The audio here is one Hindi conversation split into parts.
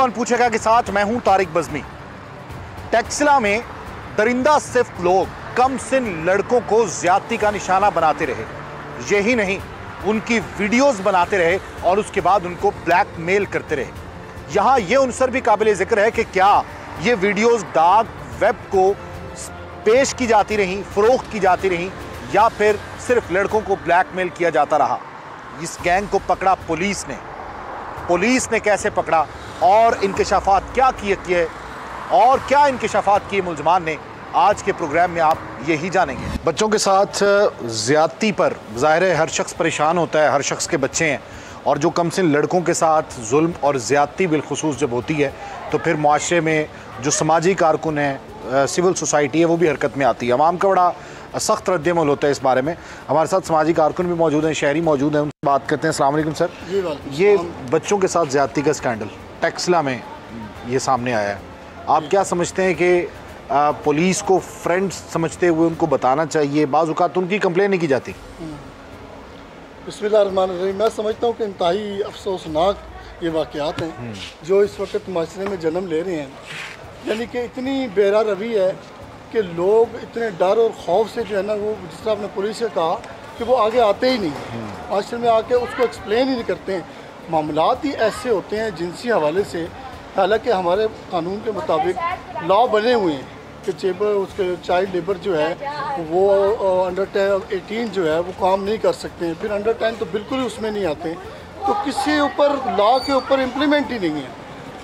कौन पूछेगा के साथ मैं हूं तारिक बज़मी। टेक्सला में दरिंदा सिफ्त लोग कम सिन लड़कों को ज्यादती का निशाना बनाते रहे। यही नहीं, उनकी वीडियोस बनाते रहे और उसके बाद उनको ब्लैकमेल करते रहे। यहां यह उनसर भी काबिल जिक्र है कि क्या ये वीडियोस डार्क वेब को पेश की जाती रहीं, फरोख्त की जाती रहीं, या फिर सिर्फ लड़कों को ब्लैकमेल किया जाता रहा। इस गैंग को पकड़ा पुलिस ने कैसे पकड़ा और इंकशाफात क्या किए और क्या इंकशाफात किए मुलजमान ने, आज के प्रोग्राम में आप यही जानेंगे। बच्चों के साथ ज़्यादती पर ज़ाहिर है हर शख्स परेशान होता है, हर शख्स के बच्चे हैं, और जो कम सिन लड़कों के साथ जुल्म और ज़्यादती बिलखुसूस जब होती है तो फिर मुआशरे में जो समाजी कारकुन हैं, सिविल सोसाइटी है, वो भी हरकत में आती है। अवाम का बड़ा सख्त रद्द-ए-अमल होता है इस बारे में। हमारे साथ समाजी कारकुन भी मौजूद हैं, शहरी मौजूद हैं, उनसे बात करते हैं। अस्सलाम वालेकुम सर। ये बच्चों के साथ ज़्यादती का स्कैंडल टेक्सला में ये सामने आया है, आप क्या समझते हैं कि पुलिस को फ्रेंड्स समझते हुए उनको बताना चाहिए? बाज़ औक़ात उनकी कंप्लेन नहीं की जाती। बिस्मिल्लाहिर्रहमानिर्रहीम। मैं समझता हूँ कि इंतहाई अफसोसनाक ये वाक़यात हैं जो इस वक्त माशरे में जन्म ले रहे हैं। यानी कि इतनी बेरा रवि है कि लोग इतने डर और खौफ से जो है ना, वो जिस तरह आपने पुलिस से कहा कि वो आगे आते ही नहीं, माशरे में आके उसको एक्सप्लेन ही नहीं करते हैं। मामलात ही ऐसे होते हैं जिनसी हवाले से, हालांकि हमारे कानून के मुताबिक लॉ बने हुए हैं कि उसके चाइल्ड लेबर जो है वो अंडर 18 जो है वो काम नहीं कर सकते हैं, फिर अंडर 10 तो बिल्कुल ही उसमें नहीं आते। तो किसी ऊपर लॉ के ऊपर इम्प्लीमेंट ही नहीं है।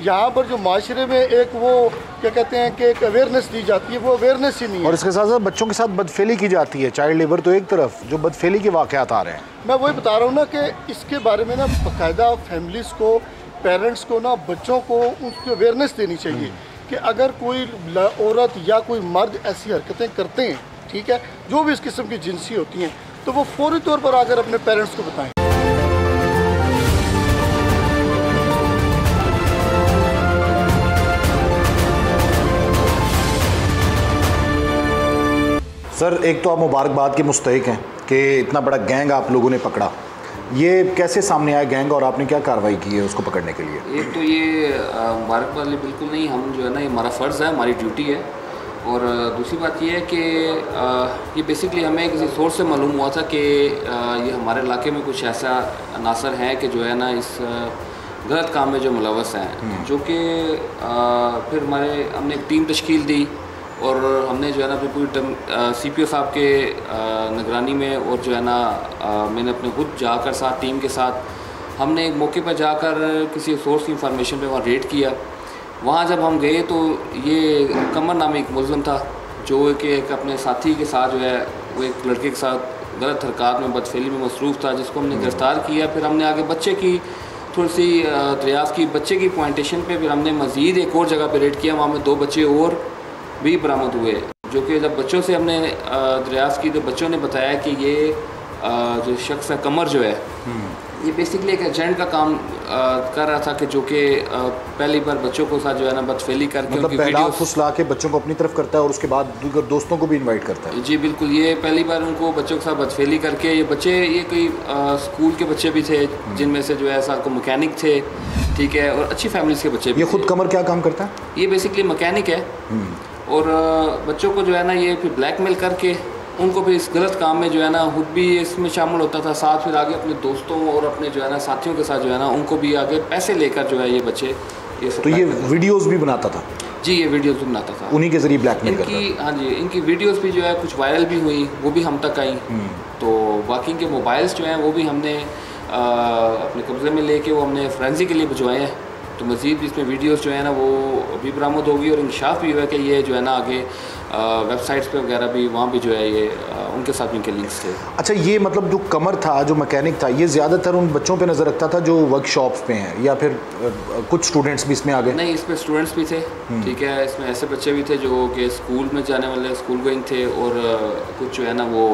यहाँ पर जो माशरे में एक वो क्या कहते हैं कि एक अवेयरनेस दी जाती है, वो अवेयरनेस ही नहीं है। और इसके साथ साथ बच्चों के साथ बदफेली की जाती है। चाइल्ड लेबर तो एक तरफ, जो बदफेली के वाक़यात आ रहे हैं, मैं वही बता रहा हूँ ना कि इसके बारे में ना बाकायदा फैमिलीज़ को, पेरेंट्स को ना, बच्चों को उसकी अवेयरनेस देनी चाहिए कि अगर कोई औरत या कोई मर्द ऐसी हरकतें करते हैं, ठीक है, जो भी इस किस्म की जिनसी होती हैं, तो वो फौरी तौर पर आकर अपने पेरेंट्स को बताएं। सर, एक तो आप मुबारकबाद के मुस्तहिक हैं कि इतना बड़ा गैंग आप लोगों ने पकड़ा। ये कैसे सामने आया गैंग और आपने क्या कार्रवाई की है उसको पकड़ने के लिए? एक तो ये मुबारकबाद बिल्कुल नहीं, हम जो है ना, ये हमारा फ़र्ज़ है, हमारी ड्यूटी है। और दूसरी बात ये है कि ये बेसिकली हमें किसी सोर्स से मालूम हुआ था कि ये हमारे इलाके में कुछ ऐसा अनासर है कि जो है ना इस गलत काम में जो मुलव्वस हैं, जो कि फिर हमने एक टीम तश्कील दी और हमने जो है ना अपनी पूरी CPO साहब के निगरानी में, और जो है ना मैंने अपने खुद जाकर साथ टीम के साथ हमने एक मौके पर जाकर किसी सोर्स की इंफॉर्मेशन पे वहाँ रेड किया। वहाँ जब हम गए तो ये कमर नामी एक मुल्ज़िम था जो कि एक अपने साथी के साथ जो है वो एक लड़के के साथ गलत हरकत में, बदफेली में मसरूफ़ था, जिसको हमने गिरफ़्तार किया। फिर हमने आगे बच्चे की थोड़ी सी दरियाफ़त की, बच्चे की पॉइंटेशन पे फिर हमने मज़ीद एक और जगह पे रेड किया। वहाँ में 2 बच्चे और भी बरामद हुए, जो कि जब बच्चों से हमने दरियाफ़त की तो बच्चों ने बताया कि ये जो शख्स है कमर जो है, ये बेसिकली एक एजेंट का काम कर रहा था कि जो कि पहली बार बच्चों को साथ जो है ना बदफेली करके, मतलब पहला फुसला के बच्चों को अपनी तरफ करता है और उसके बाद दोस्तों को भी इनवाइट करता है। जी बिल्कुल, ये पहली बार उनको बच्चों के साथ बदफेली करके, ये बच्चे ये कोई स्कूल के बच्चे भी थे जिनमें से जो है साथ को मैकेनिक थे, ठीक है, और अच्छी फैमिलीज़ के बच्चे भी। ये खुद कमर क्या काम करता है? ये बेसिकली मैकेनिक है और बच्चों को जो है ना ये फिर ब्लैकमेल करके उनको फिर इस गलत काम में जो है ना खुद भी इसमें शामिल होता था, साथ फिर आगे अपने दोस्तों और अपने जो है ना साथियों के साथ जो है ना उनको भी आगे पैसे लेकर जो है ये बच्चे ये सब। तो ये वीडियोस भी बनाता था? जी, ये वीडियोस भी बनाता था, उन्हीं के जरिए ब्लैकमेल करता था। हाँ जी, इनकी वीडियोस भी जो है कुछ वायरल भी हुई, वो भी हम तक आई। तो बाकी के मोबाइल्स जो हैं वो भी हमने अपने कब्जे में लेके वो हमने फोरेंसिक के लिए भिजवाए हैं। तो मज़ीद इसमें वीडियोस जो है ना वो भी बरामद होगी और इंकशाफ भी हुआ है कि ये जो है ना आगे वेबसाइट्स पे वगैरह भी, वहाँ भी जो है ये उनके साथ इनके लिंक्स थे। अच्छा, ये मतलब जो कमर था, जो मैकेनिक था, ये ज़्यादातर उन बच्चों पे नज़र रखता था जो वर्कशॉप्स पे हैं, या फिर कुछ स्टूडेंट्स भी इसमें आ गए? नहीं, इसमें स्टूडेंट्स भी थे, ठीक है, इसमें ऐसे बच्चे भी थे जो कि स्कूल में जाने वाले, स्कूल गोइंग थे, और कुछ जो है ना वो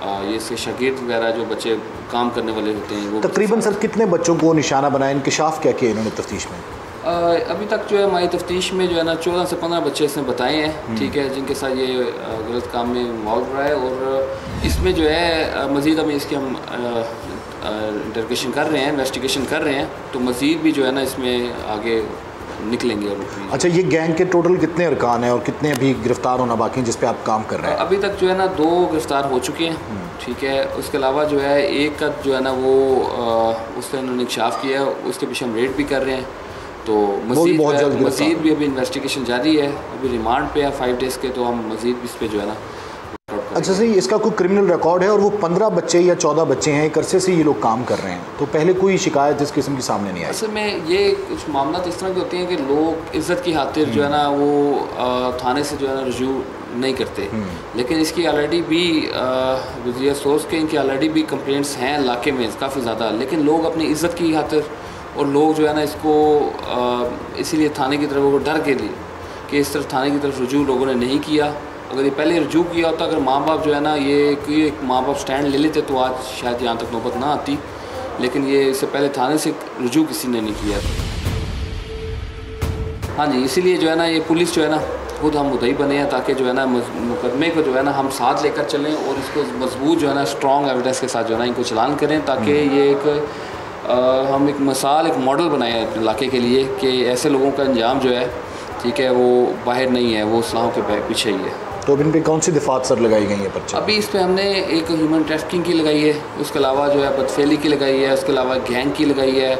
ये इसके शागिर्द वगैरह जो बच्चे काम करने वाले होते हैं वो। तकरीबन सर कितने बच्चों को निशाना बनाया, इंकशाफ क्या किया इन्होंने तफ्तीश में? अभी तक जो है हमारी तफ्तीश में जो है ना 14 से 15 बच्चे इसने बताए हैं, ठीक है, जिनके साथ ये गलत काम में इन्वॉल्व रहा है। और इसमें जो है मज़ीद हम इसकी हम इंटरोगेशन कर रहे हैं, इन्वेस्टिगेशन कर रहे हैं, तो मज़ीद भी जो है ना इसमें आगे निकलेंगे। अच्छा, ये गैंग के टोटल कितने अरकान हैं और कितने अभी गिरफ्तार होना बाकी हैं जिस पे आप काम कर रहे हैं? अभी तक जो है ना 2 गिरफ्तार हो चुके हैं, ठीक है। उसके अलावा जो है एक का जो है ना वो उससे उन्होंने इंकशाफ किया है, उसके पीछे हम रेड भी कर रहे हैं। तो मज़ीद भी अभी इन्वेस्टिगेशन जारी है, अभी रिमांड पे है 5 डेज़ के, तो हम मज़ीद भी इस पर जो है ना। अच्छा सही, इसका कोई क्रिमिनल रिकॉर्ड है और वो 15 बच्चे या 14 बच्चे हैं, एक अरसे से ये लोग काम कर रहे हैं, तो पहले कोई शिकायत इस किस्म की सामने नहीं आई? असल में ये कुछ मामला इस तरह के होते हैं कि लोग इज़्ज़त की खातिर जो है ना वो थाने से जो है ना रजू नहीं करते, लेकिन इसकी ऑलरेडी भी विद सोर्स के इनकी ऑलरेडी भी कंप्लेंट्स हैं इलाके में काफ़ी ज़्यादा, लेकिन लोग अपनी इज़्ज़त की खातिर और लोग जो है ना इसको इसीलिए थाने की तरफ वो डर के लिए कि इस तरफ थाने की तरफ रजू लोगों ने नहीं किया। अगर ये पहले रजू किया होता, अगर माँ बाप जो है ना ये माँ बाप स्टैंड ले लेते तो आज शायद यहाँ तक नौबत ना आती, लेकिन ये इससे पहले थाने से रजू किसी ने नहीं किया। हाँ जी, इसीलिए जो है ना ये पुलिस जो है ना खुद हम मुद्दई बने हैं ताकि जो है ना मुकदमे को जो है ना हम साथ लेकर चलें और इसको मजबूत जो है ना स्ट्रॉन्ग एविडेंस के साथ जो है ना इनको चलान करें, ताकि ये हम एक मिसाल, एक मॉडल बनाए अपने इलाके के लिए कि ऐसे लोगों का अंजाम जो है, ठीक है, वो बाहर नहीं है, वो इस्लाम के पीछे ही है। तो अब इन पे कौन सी दिफात सर लगाई गई है पर्चे? अभी इस पे हमने एक ह्यूमन ट्रैफिकिंग की लगाई है, उसके अलावा जो है बदफेली की लगाई है, उसके अलावा गैंग की लगाई है,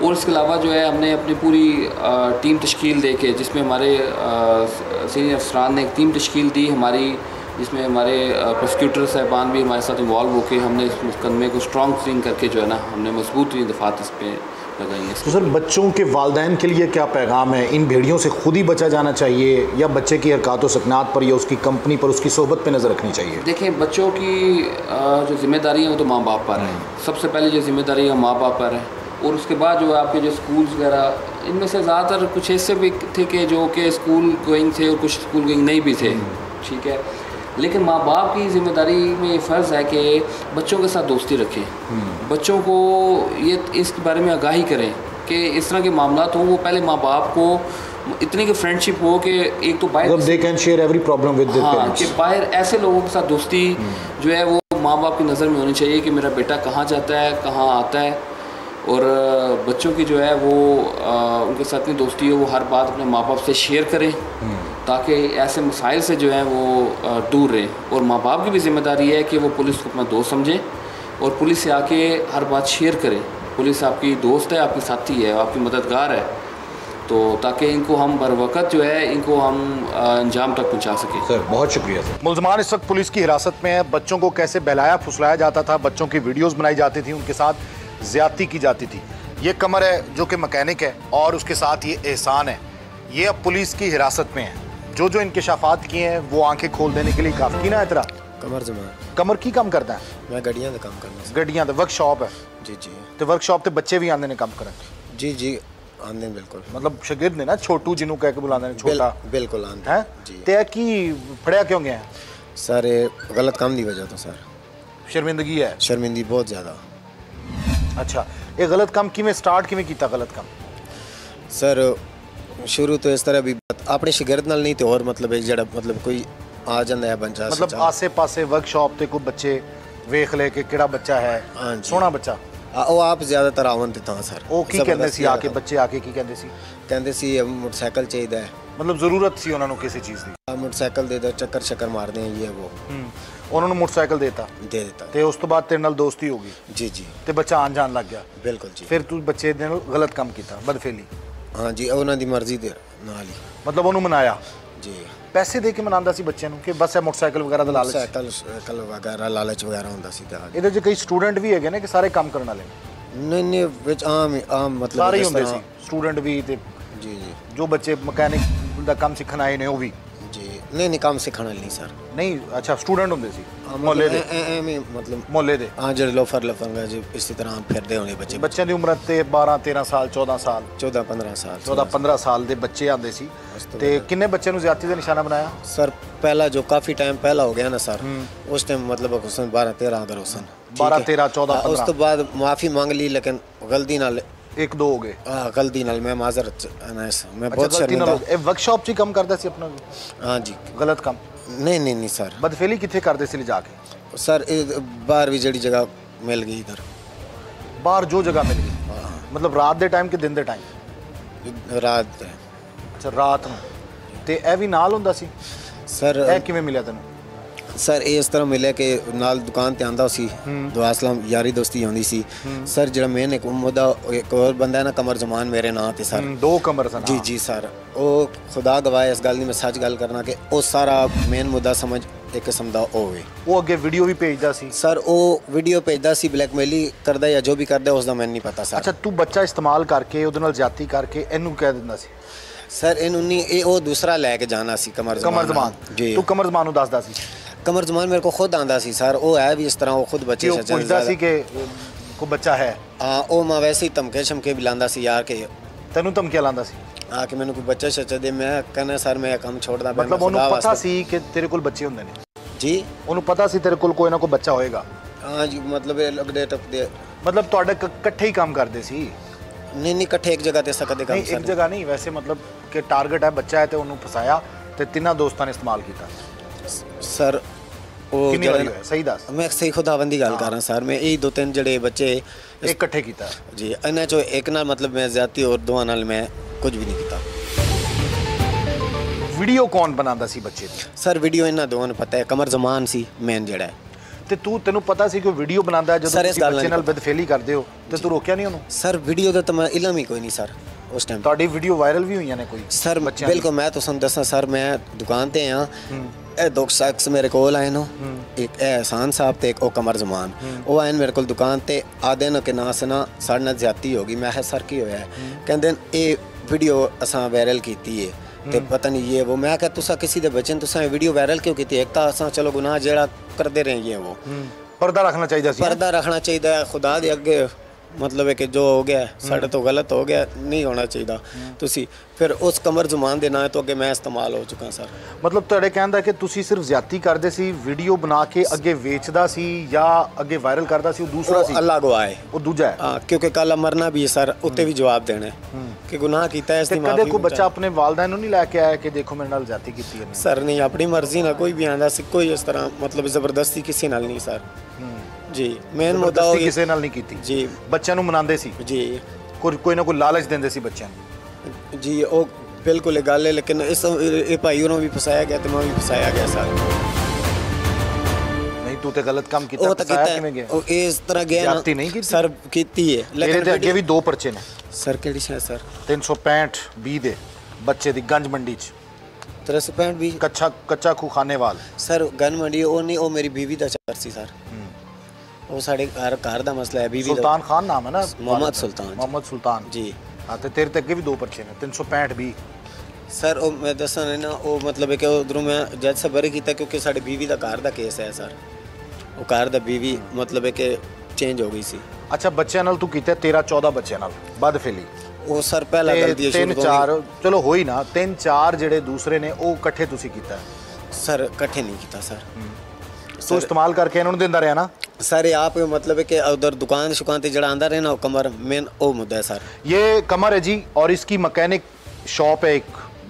और इसके अलावा जो है हमने अपनी पूरी टीम तश्कील दे के, जिसमें हमारे सीनियर अफसरान ने एक टीम तश्कील दी हमारी, जिसमें हमारे प्रोसिक्यूटर साहबान भी हमारे साथ इन्वॉल्व होकर हमने इस मुकदमे को स्ट्रॉन्ग स्विंग करके जो है ना हमने मजबूत तरीन दफात इस पर लगाई है। तो सर बच्चों के वालिदैन के लिए क्या पैगाम है? इन भेड़ियों से खुद ही बचा जाना चाहिए या बच्चे की हरकत व सकनात पर या उसकी कंपनी पर, उसकी सोबत पर नज़र रखनी चाहिए? देखें, बच्चों की जो जिम्मेदारी है वो तो माँ बाप पर है। सबसे पहले जो जिम्मेदारी है माँ बाप पर है, और उसके बाद जो आपके जो स्कूल्स वगैरह, इनमें से ज़्यादातर कुछ ऐसे भी थे कि जो कि स्कूल गोइंग थे और कुछ स्कूल गोइंग नहीं भी थे, ठीक है। लेकिन माँ बाप की जिम्मेदारी में फ़र्ज़ है कि बच्चों के साथ दोस्ती रखें, बच्चों को ये इसके बारे में आगाही करें कि इस तरह के मामलात हों, वो पहले माँ बाप को इतनी की फ्रेंडशिप हो कि एक तो बाहर they can share every problem with their parents, कि बाहर ऐसे लोगों के साथ दोस्ती जो है वो माँ बाप की नज़र में होनी चाहिए कि मेरा बेटा कहाँ जाता है, कहाँ आता है, और बच्चों की जो है वो उनके साथ इतनी दोस्ती हो, वो हर बात अपने माँ बाप से शेयर करें ताकि ऐसे मसाइल से जो है वो दूर रहें। और माँ बाप की भी जिम्मेदारी है कि वो पुलिस को अपना दोस्त समझें और पुलिस से आके हर बात शेयर करें। पुलिस आपकी दोस्त है, आपकी साथी है, आपकी मददगार है, तो ताकि इनको हम बर वक़्त जो है इनको हम अंजाम तक पहुँचा सकें। सर बहुत शुक्रिया सर। मुलजमान इस वक्त पुलिस की हिरासत में है। बच्चों को कैसे बहलाया फुसलाया जाता था, बच्चों की वीडियोज़ बनाई जाती थी, उनके साथ ज़्यादती की जाती थी। ये कमर है जो कि मैकेनिक है और उसके साथ ये एहसान है, ये अब पुलिस की हिरासत में है। जो जो इंकशाफात किए हैं वो आंखें खोल देने के लिए काफ़ी ना है। तेरा कमर जमा कमर की काम करता है? मैं गड्डियां का काम करना। गड्डियां दा वर्कशॉप है? जी जी। तो वर्कशॉप ते बच्चे भी आंदे ने काम करन? जी जी आंदे बिल्कुल। मतलब शागिर्द ने ना छोटू जिन्हों कह के बुलाते हैं छोटा? बिल्कुल आंदे हैं जी। ते की फड़िया क्यों गया है? सर गलत काम दी वजह तो सर शर्मिंदगी है? शर्मिंदगी बहुत ज़्यादा। अच्छा, ये गलत काम किवें स्टार्ट किवें कीता? गलत काम सर शुरू तो इस तरह भी अपने शिगिर्द नाल नहीं तो और मतलब एक जड़ा मतलब कोई आ जाता है बच्चा, मतलब आसे पासे वर्कशॉप ते कोई बच्चे वेख ले कि केड़ा बच्चा है सोहना बच्चा, ਉਹ ਆਪ ਜ਼ਿਆਦਾਤਰ ਆਵਨ ਤੇ ਤਾਂ ਸਰ ਉਹ ਕੀ ਕਹਿੰਦੇ ਸੀ ਆ ਕੇ ਬੱਚੇ ਆ ਕੇ ਕੀ ਕਹਿੰਦੇ ਸੀ? ਕਹਿੰਦੇ ਸੀ ਮੋਟਰਸਾਈਕਲ ਚਾਹੀਦਾ ਹੈ, मतलब ਜ਼ਰੂਰਤ ਸੀ ਉਹਨਾਂ ਨੂੰ ਕਿਸੇ ਚੀਜ਼ ਦੀ, ਮੋਟਰਸਾਈਕਲ ਦੇ ਦੋ ਚੱਕਰ ਚੱਕਰ ਮਾਰਦੇ ਆ ਇਹ ਉਹ। ਉਹਨਾਂ ਨੂੰ ਮੋਟਰਸਾਈਕਲ ਦੇਤਾ? ਦੇ ਦਿੱਤਾ। ਤੇ ਉਸ ਤੋਂ ਬਾਅਦ ਤੇਰੇ ਨਾਲ ਦੋਸਤੀ ਹੋ ਗਈ? ਜੀ ਜੀ। ਤੇ ਬੱਚਾ ਆਣ ਜਾਣ ਲੱਗ ਗਿਆ? ਬਿਲਕੁਲ ਜੀ। ਫਿਰ ਤੂੰ ਬੱਚੇ ਦੇ ਨਾਲ ਗਲਤ ਕੰਮ ਕੀਤਾ, ਬਦਫੇਲੀ? ਹਾਂ ਜੀ, ਉਹਨਾਂ ਦੀ ਮਰਜ਼ੀ ਦੇ ਨਾਲ ਹੀ। मतलब ਉਹਨੂੰ ਮਨਾਇਆ? ਜੀ। ਪੈਸੇ ਦੇ ਕੇ ਮਨਾਉਂਦਾ ਸੀ ਬੱਚੇ ਨੂੰ ਕਿ ਬਸ ਇਹ ਮੋਟਰਸਾਈਕਲ ਵਗੈਰਾ ਦਾ ਲਾਲਚ? ਸਾਈਕਲ ਵਗੈਰਾ ਲਾਲਚ ਵਗੈਰਾ ਹੁੰਦਾ ਸੀ। ਇਹਦੇ 'ਚ ਕਈ ਸਟੂਡੈਂਟ ਵੀ ਹੈਗੇ ਨੇ ਕਿ ਸਾਰੇ ਕੰਮ ਕਰਨ ਵਾਲੇ ਨੇ? नहीं नहीं विच आम मतलब सारे ही होंदे सी स्टूडेंट भी ते जी जी। जो बच्चे मैकेनिक दा काम सीखण आए ने वो भी? जी नहीं काम सीखण नहीं सर नहीं। अच्छा स्टूडेंट होंदे सी मोहल्ले दे? मतलब मोहल्ले दे हां जो लोफर लफंगा जी इसी तरह फिरदे होने बच्चे। बच्चों दी उम्र ते 12 13 साल 14 साल 14 15 साल 14 15 साल दे बच्चे आंदे सी। ते किन्ने बच्चे नु ज्यादती दा निशाना बनाया? सर पहला जो काफी टाइम पहला हो गया ना सर, उस टाइम मतलब हुसन 12 13 अगर हुसन 12 13 14 15। उस तो बाद माफी मांग ली लेकिन गलती नाल एक दो हो गए। हां गलती नाल मैं माजरत मैं बहुत शर्मिंदा। ए वर्कशॉप च काम करदा सी अपना? हां जी। गलत काम? नहीं नहीं नहीं सर। बदफेली किथे करदे सी ले जाके? सर बाहर भी जड़ी जगह मिल गई इधर बाहर जो जगह मिल गई? मतलब रात दे टाइम के दिन दे टाइम? रात ਅੱਛਾ ਰਾਤ ਨੂੰ ਤੇ ਇਹ ਵੀ ਨਾਲ ਹੁੰਦਾ ਸੀ सर ਇਹ ਕਿਵੇਂ ਮਿਲਿਆ ਤੈਨੂੰ ਸਰ ਇਹ ਇਸ ਤਰ੍ਹਾਂ ਮਿਲਿਆ ਕਿ ਨਾਲ ਦੁਕਾਨ ਤੇ ਆਂਦਾ ਸੀ ਦੁਆ ਸਲਾਮ ਯਾਰੀ ਦੋਸਤੀ ਆਉਂਦੀ ਸੀ ਸਰ ਜਿਹੜਾ ਮੇਨ ਇੱਕ ਮੁੱਦਾ ਇੱਕ ਹੋਰ ਬੰਦਾ ਹੈ ਨਾ ਕਮਰ ਜ਼ਮਾਨ ਮੇਰੇ ਨਾਂ ਤੇ ਸਰ ਦੋ ਕਮਰ ਸਨ ਜੀ ਜੀ ਸਰ ਉਹ ਖੁਦਾ ਗਵਾਹ ਇਸ ਗੱਲ ਦੀ ਮੈਂ ਸੱਚ ਗੱਲ ਕਰਨਾ ਕਿ ਉਹ ਸਾਰਾ ਮੇਨ ਮੁੱਦਾ ਸਮਝ ਇੱਕ ਕਿਸਮ ਦਾ ਹੋਵੇ ਉਹ ਅੱਗੇ ਵੀਡੀਓ ਵੀ ਭੇਜਦਾ ਸੀ ਸਰ ਉਹ ਵੀਡੀਓ ਭੇਜਦਾ ਸੀ ਬਲੈਕਮੇਲੀ ਕਰਦਾ ਜਾਂ ਜੋ ਵੀ ਕਰਦਾ ਉਸ ਦਾ ਮੈਨੂੰ ਨਹੀਂ ਪਤਾ ਸਰ ਅੱਛਾ ਤੂੰ ਬੱਚਾ ਇਸਤੇਮਾਲ ਕਰਕੇ ਉਹਦੇ ਨਾਲ ਜ਼ਿਆਦਤੀ ਕਰਕੇ ਇਹਨੂੰ ਕਹਿ ਦਿੰਦਾ ਸੀ ਸਰ ਇਹਨੂੰ ਨਹੀਂ ਇਹ ਉਹ ਦੂਸਰਾ ਲੈ ਕੇ ਜਾਣਾ ਸੀ ਕਮਰ ਜ਼ਮਾਨ ਜੀ ਤੂੰ ਕਮਰ ਜ਼ਮਾਨ ਨੂੰ ਦੱਸਦਾ ਸੀ ਕਮਰ ਜ਼ਮਾਨ ਮੇਰੇ ਕੋ ਖੁਦ ਆਂਦਾ ਸੀ ਸਰ ਉਹ ਹੈ ਵੀ ਇਸ ਤਰ੍ਹਾਂ ਉਹ ਖੁਦ ਬੱਚੇ ਛੱਜਣ ਪੁੱਛਦਾ ਸੀ ਕਿ ਕੋਈ ਬੱਚਾ ਹੈ ਹਾਂ ਉਹ ਮੈਂ ਵੈਸੇ ਹੀ ਧਮਕੇ ਸ਼ਮਕੇ ਵੀ ਲਾਂਦਾ ਸੀ ਯਾਰ ਕਿ ਤੈਨੂੰ ਧਮਕੀਆਂ ਲਾਂਦਾ ਸੀ ਆ ਕਿ ਮੈਨੂੰ ਕੋਈ ਬੱਚਾ ਛੱਚਾ ਦੇ ਮੈਂ ਕਹਿੰਦਾ ਸਰ ਮੈਂ ਕੰਮ ਛੋੜਦਾ ਮਤਲਬ ਉਹਨੂੰ ਪਤਾ ਸੀ ਕਿ ਤੇਰੇ ਕੋਲ ਬੱਚੇ ਹੁੰਦੇ ਨੇ ਜੀ ਉਹਨੂੰ ਪਤਾ ਸੀ ਤੇਰੇ ਕੋਲ ਕੋਈ ਨਾ ਕੋਈ ਬੱਚਾ ਹੋਏਗਾ ਹਾਂ ਜੀ ਮਤਲਬ ਇਹ ਲੱਗਦੇ ਟੱਪਦੇ ਮਤਲਬ ਤੁਹਾਡੇ ਇਕੱਠੇ ਹੀ ਕੰਮ ਕਰਦੇ ਸੀ ਨਹੀਂ ਇਕੱਠੇ ਇੱਕ ਜਗ੍ਹਾ ਤੇ ਸਕਦੇ ਕੰਮ ਨਹੀਂ ਇੱਕ ਜਗ੍ਹਾ ਨਹੀਂ ਵੈਸੇ ਮਤਲਬ ਕਿ ਟਾਰਗੇਟ ਹੈ ਬੱਚਾ ਹੈ ਤੇ ਉਹਨੂੰ ਫਸਾਇਆ ਤੇ ਤਿੰਨਾਂ ਦੋਸਤਾਂ ਨੇ ਇਸਤੇਮਾਲ ਕੀਤਾ ਸਰ ਉਹ ਕਿੰਨੀ ਵਾਰੀ ਹੋਇਆ ਸਹੀ ਦੱਸ ਮੈਂ ਸਹੀ ਖੁਦਾਵੰਦੀ ਦੀ ਗੱਲ ਕਰ ਰਿਹਾ ਸਰ ਮੈਂ ਇਹ ਦੋ ਤਿੰਨ ਜਿਹੜੇ ਬੱਚੇ ਇਕੱਠੇ ਕੀਤਾ ਜੀ ਇਹਨਾਂ ਚੋਂ ਇੱਕ ਨਾਲ ਮਤਲਬ ਮੈਂ ਜ਼ਿਆਦਤੀ ਹੋਰ ਦੋਵਾਂ ਨਾਲ ਮੈਂ ਕੁਝ ਵੀ ਨਹੀਂ ਕੀਤਾ ਵੀਡੀਓ ਕੌਣ ਬਣਾਉਂਦਾ ਸੀ ਬੱਚੇ ਦੀ ਸਰ ਵੀਡੀਓ ਇਹਨਾਂ ਦੋਵਾਂ ਨੂੰ ਪਤਾ ਹੈ ਕਮਰ ਜ਼ਮਾਨ ਸੀ ਮੇਨ ਜਿਹੜਾ ਤੇ ਤੈਨੂੰ ਪਤਾ ਸੀ ਕਿ ਵੀਡੀਓ ਬਣਾਉਂਦਾ ਜਦੋਂ ਤੁਸੀਂ ਬੱਚੇ ਨਾਲ ਬਦਫੇਲੀ ਕਰਦੇ ਹੋ ਤੇ ਤੂੰ ਰੋਕਿਆ ਨਹੀਂ ਉਹਨੂੰ ਸਰ ਵੀਡੀਓ ਦਾ ਤਾਂ ਮੈਂ ਇਲਮ ਹੀ ਕੋਈ ਨਹੀਂ ਸਰ ਉਸ ਟਾਈਮ ਤੁਹਾਡੀ ਵੀਡੀਓ ਵਾਇਰਲ ਵੀ ਹੋਈਆਂ ਨੇ ਕੋਈ ਸਰ ਬਿਲਕੁਲ ਮੈਂ ਤੁਹਾਨੂੰ ਦੱਸਾਂ ਸਰ ਮੈਂ ਦੁਕਾਨ ਤੇ ਆ ਇਹ ਦੋ ਸ਼ਖਸ ਮੇਰੇ ਕੋਲ ਆਏ ਨੇ ਇੱਕ ਇਹਸਾਨ ਸਾਹਿਬ ਤੇ ਇੱਕ ਉਹ ਕਮਰ ਜ਼ਮਾਨ ਉਹ ਆਏ ਮੇਰੇ ਕੋਲ ਦੁਕਾਨ ਤੇ ਆਦੇ ਨੇ ਕਿ ਨਾ ਸਨਾ ਸਾਡੇ ਨਾਲ ਜ਼ਿਆਦਤੀ ਹੋ ਗਈ ਮੈਂ ਕਿਹਾ ਸਰ ਕੀ ਹੋਇਆ ਕਹਿੰਦੇ ਇਹ ਵੀਡੀਓ ਅਸਾਂ ਵਾਇਰਲ ਕੀਤੀ ਹੈ ਤੇ ਪਤਾ ਨਹੀਂ ਇਹ ਉਹ ਮੈਂ ਕਿਹਾ ਤੁਸੀਂ ਕਿਸੇ ਦੇ ਬੱਚੇ ਨੂੰ ਤੁਸੀਂ ਵੀਡੀਓ ਵਾਇਰਲ ਕਿਉਂ ਕੀਤੀ ਇੱਕ ਤਾਂ ਅਸਾਂ ਚਲੋ ਗੁਨਾਹ ਜਿਹੜਾ ਕਰਦੇ ਰਹੇ ਉਹ ਪਰਦਾ ਰੱਖਣਾ ਚਾਹੀਦਾ ਸੀ ਪਰਦਾ ਰੱਖਣਾ ਚਾਹੀਦਾ ਹੈ ਖੁਦਾ ਦੇ ਅੱਗੇ मतलब है कि जो हो गया साढ़े तो गलत हो गया नहीं होना चाहिए तुसी फिर उस कमर जुमान दे ना तो अगे मैं इस्तेमाल हो चुका सर मतलब तुहाडे कहंदा कि तुसी सिर्फ ज्यादती करदे सी वीडियो बना के अगे वेचदा सी या अगे वायरल करदा सी दूसरा सी अल्लाह गवाह है वो दूजा है हां क्योंकि कल मरना भी है सर उत्ते भी जवाब देना है कि गुनाह कीता है इसकी माफी कदे कोई बच्चा अपने वालिदैन नु नहीं लेके आया कि देखो मेरे नाल ज्यादती कीती है सर नहीं अपनी मर्जी ना कोई भी आंदा सी कोई इस तरह मतलब जबरदस्ती किसी नाल नहीं सर जी मेन मुद्दा हो किसी नाल नहीं कीती जी बच्चों नु मनांदे सी जी कोई ना कोई लालच देंदे सी बच्चों नु जी ओ बिल्कुल गल है लेकिन इस ये भाई उन्होंने भी फसाया गया तो मैं भी फसाया गया सर नहीं तू ते गलत काम कीता फसाया किवें गया ओ इस तरह गया ज्यादती नहीं कीती सर कीती है लेकिन अगे भी दो पर्चे ने सर केड़ी है सर 365 20 दे बच्चे दी गंज मंडी च 365 भी कच्चा खू खानेवाल सर गंज मंडी ओ नहीं ओ मेरी बीवी दा चार सी सर ਉਹ ਸਾਡੇ ਘਰ ਦਾ ਮਸਲਾ ਹੈ ਬੀਬੀ ਦਾ ਸੁਲਤਾਨ ਖਾਨ ਨਾਮ ਹੈ ਨਾ ਮੁਹੰਮਦ ਸੁਲਤਾਨ ਜੀ ਹਾਂ ਤੇ ਤੇਰੇ ਤੇ ਅੱਗੇ ਵੀ ਦੋ ਪਰਚੇ ਨੇ 365 20 ਸਰ ਉਹ ਮੈਂ ਦੱਸਾਂ ਨਾ ਉਹ ਮਤਲਬ ਹੈ ਕਿ ਉਧਰੋਂ ਮੈਂ ਜੱਜ ਸਾਹਿਬ ਬਰੀ ਕੀਤਾ ਕਿਉਂਕਿ ਸਾਡੇ ਬੀਵੀ ਦਾ ਘਰ ਦਾ ਕੇਸ ਹੈ ਸਰ ਉਹ ਘਰ ਦਾ ਬੀਵੀ ਮਤਲਬ ਹੈ ਕਿ ਚੇਂਜ ਹੋ ਗਈ ਸੀ ਅੱਛਾ ਬੱਚਿਆਂ ਨਾਲ ਤੂੰ ਕੀਤਾ 13 14 ਬੱਚਿਆਂ ਨਾਲ ਬਦਫੇਲੀ ਉਹ ਸਰ ਪਹਿਲਾ ਗਲਤੀ ਹੈ ਤਿੰਨ ਚਾਰ ਚਲੋ ਹੋਈ ਨਾ ਤਿੰਨ ਚਾਰ ਜਿਹੜੇ ਦੂਸਰੇ ਨੇ ਉਹ ਇਕੱਠੇ ਤੁਸੀਂ ਕੀਤਾ ਸਰ ਇਕੱਠੇ ਨਹੀਂ ਕੀਤਾ ਸਰ तो इस्तेमाल करके इन्होंने देंदा रहा ना सर आप मतलब है कि उधर दुकान शुकान जड़ा आंदा रहे ना कमर मेन वो मुद्दा है सर ये कमर है जी और इसकी मैकेनिक शॉप है एक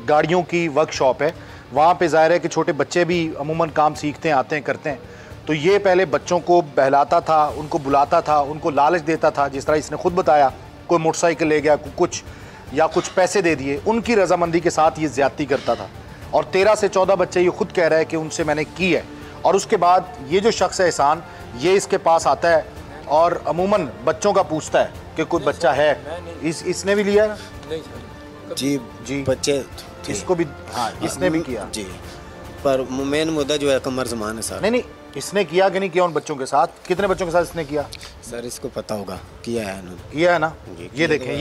गाड़ियों की वर्कशॉप है वहाँ पे ज़ाहिर है कि छोटे बच्चे भी अमूमन काम सीखते हैं आते हैं करते हैं तो ये पहले बच्चों को बहलाता था उनको बुलाता था उनको लालच देता था जिस तरह इसने खुद बताया कोई मोटरसाइकिल ले गया कुछ या कुछ पैसे दे दिए उनकी रजामंदी के साथ ये ज़्यादती करता था और 13 से 14 बच्चे ये खुद कह रहे हैं कि उनसे मैंने की है और उसके बाद ये जो शख्स है एहसान ये इसके पास आता है और अमूमन बच्चों का पूछता है कि कोई बच्चा है इसने भी लिया ना जी जी बच्चे इसको भी हाँ इसने भी किया जी पर मेन मुद्दा जो है कमर ज़मान है सर नहीं इसने किया कि नहीं किया उन बच्चों के साथ कितने बच्चों के साथ इसने किया सर इसको पता होगा किया है इन्होंने किया है ना ये देखें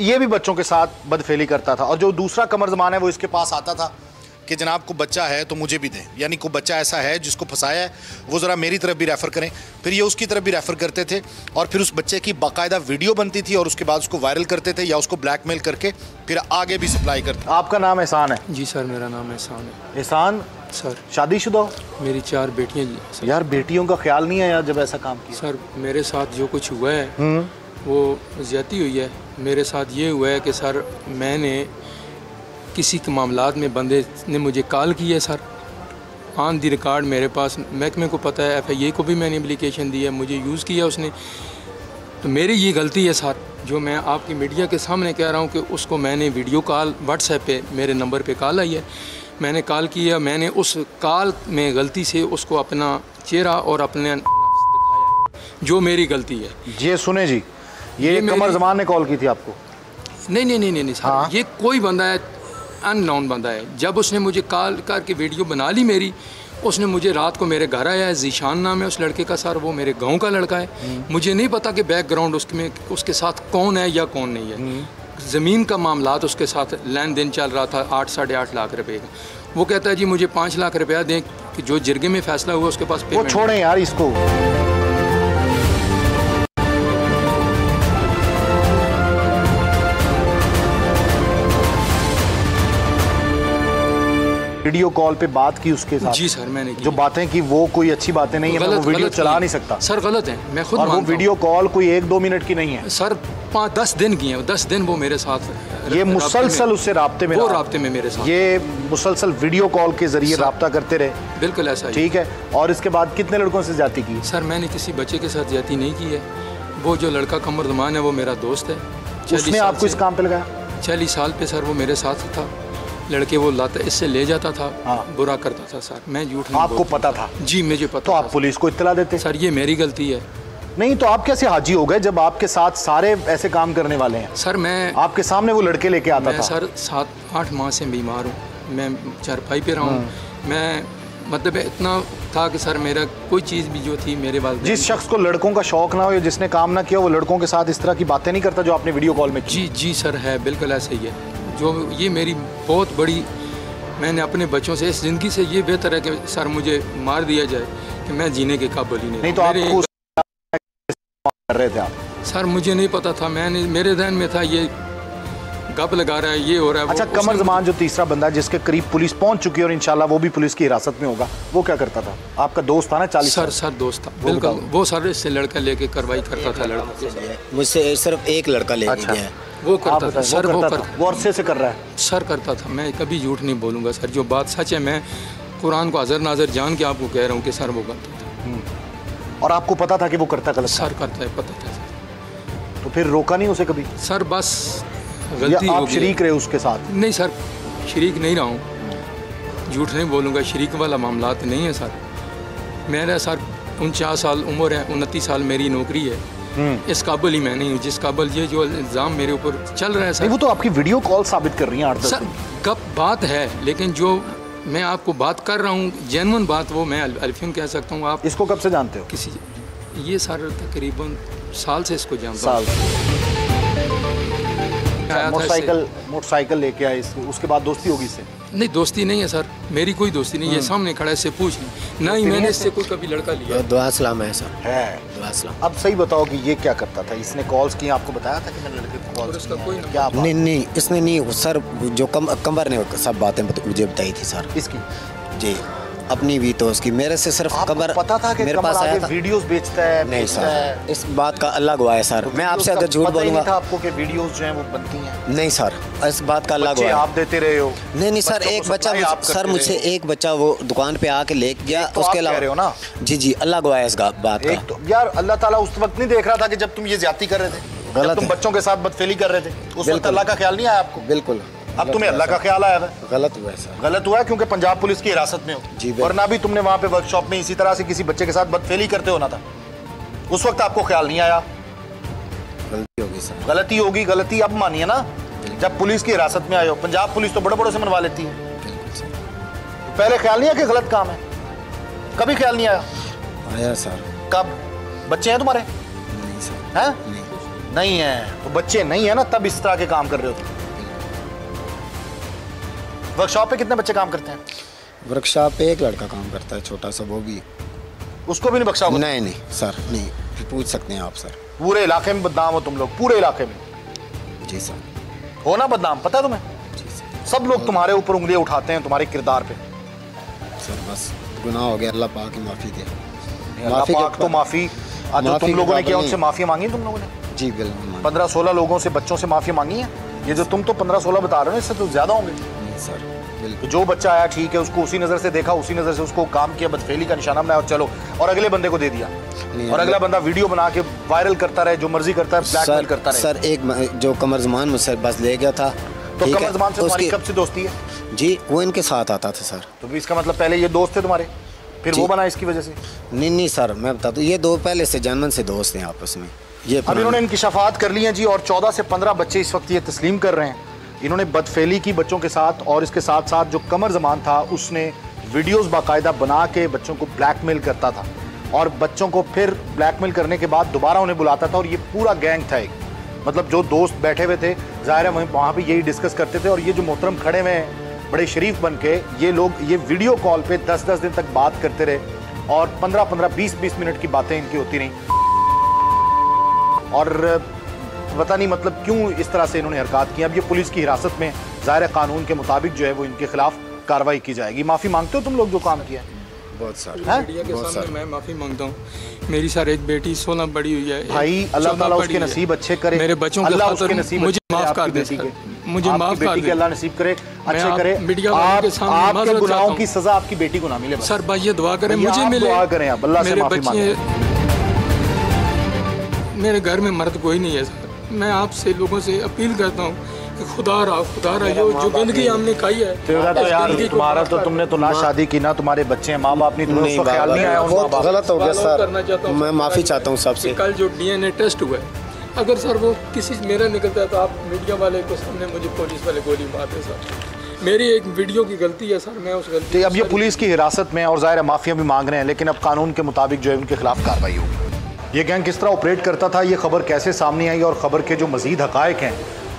ये भी बच्चों के साथ बदफेली करता था और जो दूसरा कमर ज़मान है वो इसके पास आता था कि जनाब को बच्चा है तो मुझे भी दें यानी कोई बच्चा ऐसा है जिसको फंसाया है वो ज़रा मेरी तरफ भी रेफ़र करें फिर ये उसकी तरफ भी रेफ़र करते थे और फिर उस बच्चे की बाकायदा वीडियो बनती थी और उसके बाद उसको वायरल करते थे या उसको ब्लैकमेल करके फिर आगे भी सप्लाई करते। आपका नाम एहसान है? जी सर मेरा नाम एहसान है। एहसान सर शादीशुदा? मेरी 4 बेटियाँ जी। यार बेटियों का ख्याल नहीं आया जब ऐसा काम किया? सर मेरे साथ जो कुछ हुआ है वो ज़्यादती हुई है। मेरे साथ ये हुआ है कि सर मैंने किसी के मामलात में बंदे ने मुझे कॉल की है सर ऑन दी रिकॉर्ड मेरे पास महकमे को पता है FIA को भी मैंने एप्लीकेशन दी है मुझे यूज़ किया उसने तो मेरी ये गलती है सर जो मैं आपकी मीडिया के सामने कह रहा हूँ कि उसको मैंने वीडियो कॉल व्हाट्सएप पे मेरे नंबर पे कॉल आई है, मैंने कॉल किया, मैंने उस कॉल में गलती से उसको अपना चेहरा और अपने दिखाया है, जो मेरी गलती है। ये सुने जी, ये कमर जमान ने कॉल की थी आपको? नहीं सर, हाँ? ये कोई बंदा है, अननोन बंदा है। जब उसने मुझे कॉल करके वीडियो बना ली मेरी, उसने मुझे रात को मेरे घर आया है, जीशान नाम है उस लड़के का सर, वो मेरे गांव का लड़का है। मुझे नहीं पता कि बैकग्राउंड उसके साथ कौन है या कौन नहीं है। ज़मीन का मामलात उसके साथ लेन देन चल रहा था 8 साढ़े 8 लाख रुपए का। वो कहता है जी मुझे 5 लाख रुपया दें कि जो जिरगे में फैसला हुआ उसके पास वो छोड़ें यार इसको। वीडियो कॉल पे बात की उसके साथ? जी सर मैंने की। जो बातें की वो कोई अच्छी बातें नहीं है, मैं वो वीडियो चला नहीं सकता सर, गलत है, मैं खुद और वो वीडियो कॉल कोई 1-2 मिनट की नहीं है सर। 5-10 दिन की है, 10 दिन वो मेरे साथ, ये मुसलसल उससे राब्ते में, वो राब्ते में मेरे साथ, ये मुसलसल वीडियो कॉल के जरिए राब्ता करते रहे। बिल्कुल ऐसा ही। ठीक है, और इसके बाद कितने लड़कों से ज्यादती की? सर मैंने किसी बच्चे के साथ ज्यादती नहीं की है। वो जो लड़का कमर दमान है वो मेरा दोस्त है। उसने आपको इस काम पे लगाया? 40 साल पे सर वो मेरे साथ था। लड़के वो लाता, इससे ले जाता था। हाँ। बुरा करता था सर, मैं झूठ नहीं आपको बोलता। पता था? जी मुझे पता तो आप पुलिस को इत्तला देते? सर ये मेरी गलती है। नहीं तो आप कैसे हाजी हो गए जब आपके साथ सारे ऐसे काम करने वाले हैं? सर मैं आपके सामने वो लड़के लेके आता था। सर 7-8 माह से बीमार हूँ, मैं चारपाई पे रहा हूँ। मैं मतलब इतना था कि सर मेरा कोई चीज़ भी जो थी मेरे वाल। जिस शख्स को लड़कों का शौक ना हो या जिसने काम ना किया, वो लड़कों के साथ इस तरह की बातें नहीं करता जो आपने वीडियो कॉल में की? जी सर है, बिल्कुल ऐसा ही है। जो ये मेरी बहुत बड़ी, मैंने अपने बच्चों से इस ज़िंदगी से ये बेहतर है कि सर मुझे मार दिया जाए कि मैं जीने के काबिल ही नहीं। तो आपको कर रहे थे आप? सर मुझे नहीं पता था, मेरे ध्यान में था ये गप लगा रहा है, ये हो रहा है। अच्छा, कमर जमान जो तीसरा बंदा जिसके करीब पुलिस पहुंच चुकी है और इंशाल्लाह वो भी पुलिस की हिरासत में होगा, वो क्या करता था? आपका दोस्त था ना? 40 सर दोस्त था, बिल्कुल। वो सर इससे लड़का लेके कार्रवाई करता था। लड़का मुझसे सिर्फ एक लड़का ले गया है, वो करता था सर, वो अरसे से कर रहा है सर, करता था। मैं कभी झूठ नहीं बोलूँगा सर, जो बात सच है, मैं कुरान को हाज़र नाज़र जान के आपको कह रहा हूँ कि सर वो करता था। और आपको पता था कि वो करता गलत? सर करता है, पता था सर। तो फिर रोका नहीं उसे कभी? सर बस गलती, आप शरीक रहे उसके साथ? नहीं सर, शरीक नहीं रहा हूँ, झूठ नहीं बोलूँगा, शरीक वाला मामला नहीं है सर। मेरा सर 49 साल उम्र है, 29 साल मेरी नौकरी है, इस काबिल ही मैं नहीं हूँ जिस काबिल ये जो इल्ज़ाम मेरे ऊपर चल रहा है सर। वो तो आपकी वीडियो कॉल साबित कर रही है 8-10 सर, कब बात है, लेकिन जो मैं आपको बात कर रहा हूँ जेन्युइन बात, वो मैं अल्फियन कह सकता हूँ। आप इसको कब से जानते हो? किसी ये सर तकरीबन साल से इसको जानता हूँ। मोटरसाइकिल लेके आए, उसके बाद दोस्ती होगी इससे? नहीं दोस्ती नहीं है सर, मेरी कोई दोस्ती नहीं है। सामने खड़ा है, इससे पूछ नहीं, ना ही मैंने इससे कोई कभी लड़का लिया। दुआ सलाम है सर, है दुआ सलाम। अब सही बताओ कि ये क्या करता था? इसने कॉल्स की, आपको बताया था कि मैंने लड़के को कॉल्स की? क्या बात? नहीं इसने नहीं सर, जो कमर ने सब बातें मुझे बताई थी सर। इसकी? जी, अपनी भी तो उसकी, मेरे से सिर्फ कमर पता था कि मेरे पास आया था। वीडियोस बेचता है? नहीं सर, इस बात का अल्लाह गवाह है सर। मैं आपसे अगर झूठ बोलूंगा, था आपको कि वीडियोस जो हैं वो बनती हैं? नहीं सर, इस बात का अल्लाह गवाह है। आप देते रहे हो? नहीं सर, एक बच्चा सर मुझसे एक बच्चा वो दुकान पे आके ले गया, उसके अलावा ना। जी अल्लाह गवाह है इस बात का। तो यार अल्लाह ताला उस वक्त नहीं देख रहा था कि जब तुम ये ज्यादती कर रहे थे, जब तुम बच्चों के साथ बदफेली कर रहे थे, उस वक्त अल्लाह का ख्याल नहीं आया आपको? बिल्कुल। अब तुम्हें अल्लाह का ख्याल आया है? गलत हुआ है सर, गलत हुआ है क्योंकि पंजाब पुलिस की हिरासत में हो। जी, वरना भी तुमने वहाँ पे वर्कशॉप में इसी तरह से किसी बच्चे के साथ बदफेली करते होना था, उस वक्त आपको ख्याल नहीं आया। गलती होगी सर, गलती होगी, गलती अब मानिए ना, जब पुलिस की हिरासत में आए हो। पंजाब पुलिस तो बड़े बड़ों से मनवा लेती है, पहले ख्याल नहीं आया कि गलत काम है? कभी ख्याल नहीं आया? आया सर। कब? बच्चे हैं तुम्हारे? नहीं सर, हैं? नहीं है तो बच्चे नहीं है ना, तब इस तरह के काम कर रहे हो। वर्कशॉप पे कितने बच्चे काम करते हैं? वर्कशॉप पे एक लड़का काम करता है, छोटा सा, वो भी। उसको भी नहीं बख्शा? नहीं सर, नहीं, पूछ सकते हैं आप सर। पूरे इलाके में बदनाम हो तुम लोग, पूरे इलाके में? जी सर। हो ना बदनाम, पता है तुम्हें? जी सर। सब लोग तुम्हारे ऊपर उंगलियां उठाते हैं तुम्हारे किरदार पे। सर बस गुनाह हो गया, अल्लाह पाक की माफ़ी दे। माफ़ी तो माफ़ी तुम लोगों ने किया, उनसे माफ़ी मांगी तुम लोगों ने? जी बिल्कुल। 15-16 लोगों से, बच्चों से माफ़ी मांगी है? ये जो तुम तो 15-16 बता रहे हो, इससे तो ज़्यादा होंगे। नहीं सर, तो जो बच्चा आया ठीक है, उसको उसी नज़र से देखा, उसी नज़र से उसको काम किया, बदफेली का निशाना बनाया और चलो, और अगले बंदे को दे दिया और अगला बंदा वीडियो बना के वायरल करता रहे, जो मर्जी करता है, ब्लैकमेल करता रहे। सर एक जो कमर जमान मुझसे बस ले गया था, तो कमर जमान से तुम्हारी कब से दोस्ती है? जी वो इनके साथ आता था सर। तो इसका मतलब पहले ये दोस्त थे तुम्हारे, फिर वो बना इसकी वजह से? नहीं सर, मैं बता दूं, ये दो पहले से जानवन से दोस्त हैं आपस में। ये अब इन्होंने इंकिशाफात कर ली हैं जी, और 14 से 15 बच्चे इस वक्त ये तस्लीम कर रहे हैं। इन्होंने बदफेली की बच्चों के साथ, और इसके साथ साथ जो कमर जमान था उसने वीडियोस बाकायदा बना के बच्चों को ब्लैकमेल करता था, और बच्चों को फिर ब्लैकमेल करने के बाद दोबारा उन्हें बुलाता था, और ये पूरा गैंग था एक, मतलब जो दोस्त बैठे हुए थे ज़ाहिर है वहाँ पे यही डिस्कस करते थे। और ये जो मोहतरम खड़े हुए हैं बड़े शरीफ बन के, ये लोग ये वीडियो कॉल पे 10-10 दिन तक बात करते रहे, और 15-15, 20-20 मिनट की बातें इनकी होती रहीं, और पता नहीं मतलब क्यों इस तरह से इन्होंने हरकत की। अब ये पुलिस की हिरासत में, ज़ाहिर कानून के मुताबिक जो है वो इनके खिलाफ कार्रवाई की जाएगी। माफ़ी मांगते हो तुम लोग जो काम किया? बहुत सारे मीडिया के सामने मैं माफ़ी मांगता हूँ। मेरी सर एक बेटी 16 बड़ी हुई है भाई, अल्लाह ताला उसके नसीब अच्छे करे, मेरे बच्चों के अल्लाह खातिर उसके नसीब मुझे अच्छे माफ़ कर आपकी दे, बेटी के, मुझे माफ़ आपकी कर बेटी दे, के अल्लाह नसीब करे, अच्छे करे, मीडिया वालों के सामने आपके माज़रत गुनाहों चाहता की हूँ। सज़ा आपकी बेटी को ना मिले बस। सर भाई ये दुआ करें भैया, मुझे आप मिले, दुआ करें, आप अल्लाह से मेरे माफ़ी बच्चे, मांगे। मेरे घर में मर्द कोई नहीं है सर। मैं आपसे लोगों से अपील करता हूँ कि खुदा रहा जो गंदगी हमने खाई है। तो यार तुम्हारा तो तुमने तो ना शादी की ना तुम्हारे बच्चे हैं, माँ बाप नहीं, तुम्हें उसका ख्याल नहीं आया? बहुत गलत हो गया सर, मैं माफ़ी चाहता हूँ सबसे। कल जो DNA टेस्ट हुआ है, अगर सर वो किसी मेरा निकलता है तो आप मीडिया वाले को सामने मुझे पुलिस वाले गोली मारते सर। मेरी एक वीडियो की गलती है सर, मैं उस गलती। अब ये पुलिस की हिरासत में, और ज़ाहिर है माफिया भी मांग रहे हैं, लेकिन अब कानून के मुताबिक जो है उनके खिलाफ कार्रवाई होगी। ये गैंग किस तरह ऑपरेट करता था, ये खबर कैसे सामने आई, और ख़बर के जो मज़ीद हक़ाइक़ हैं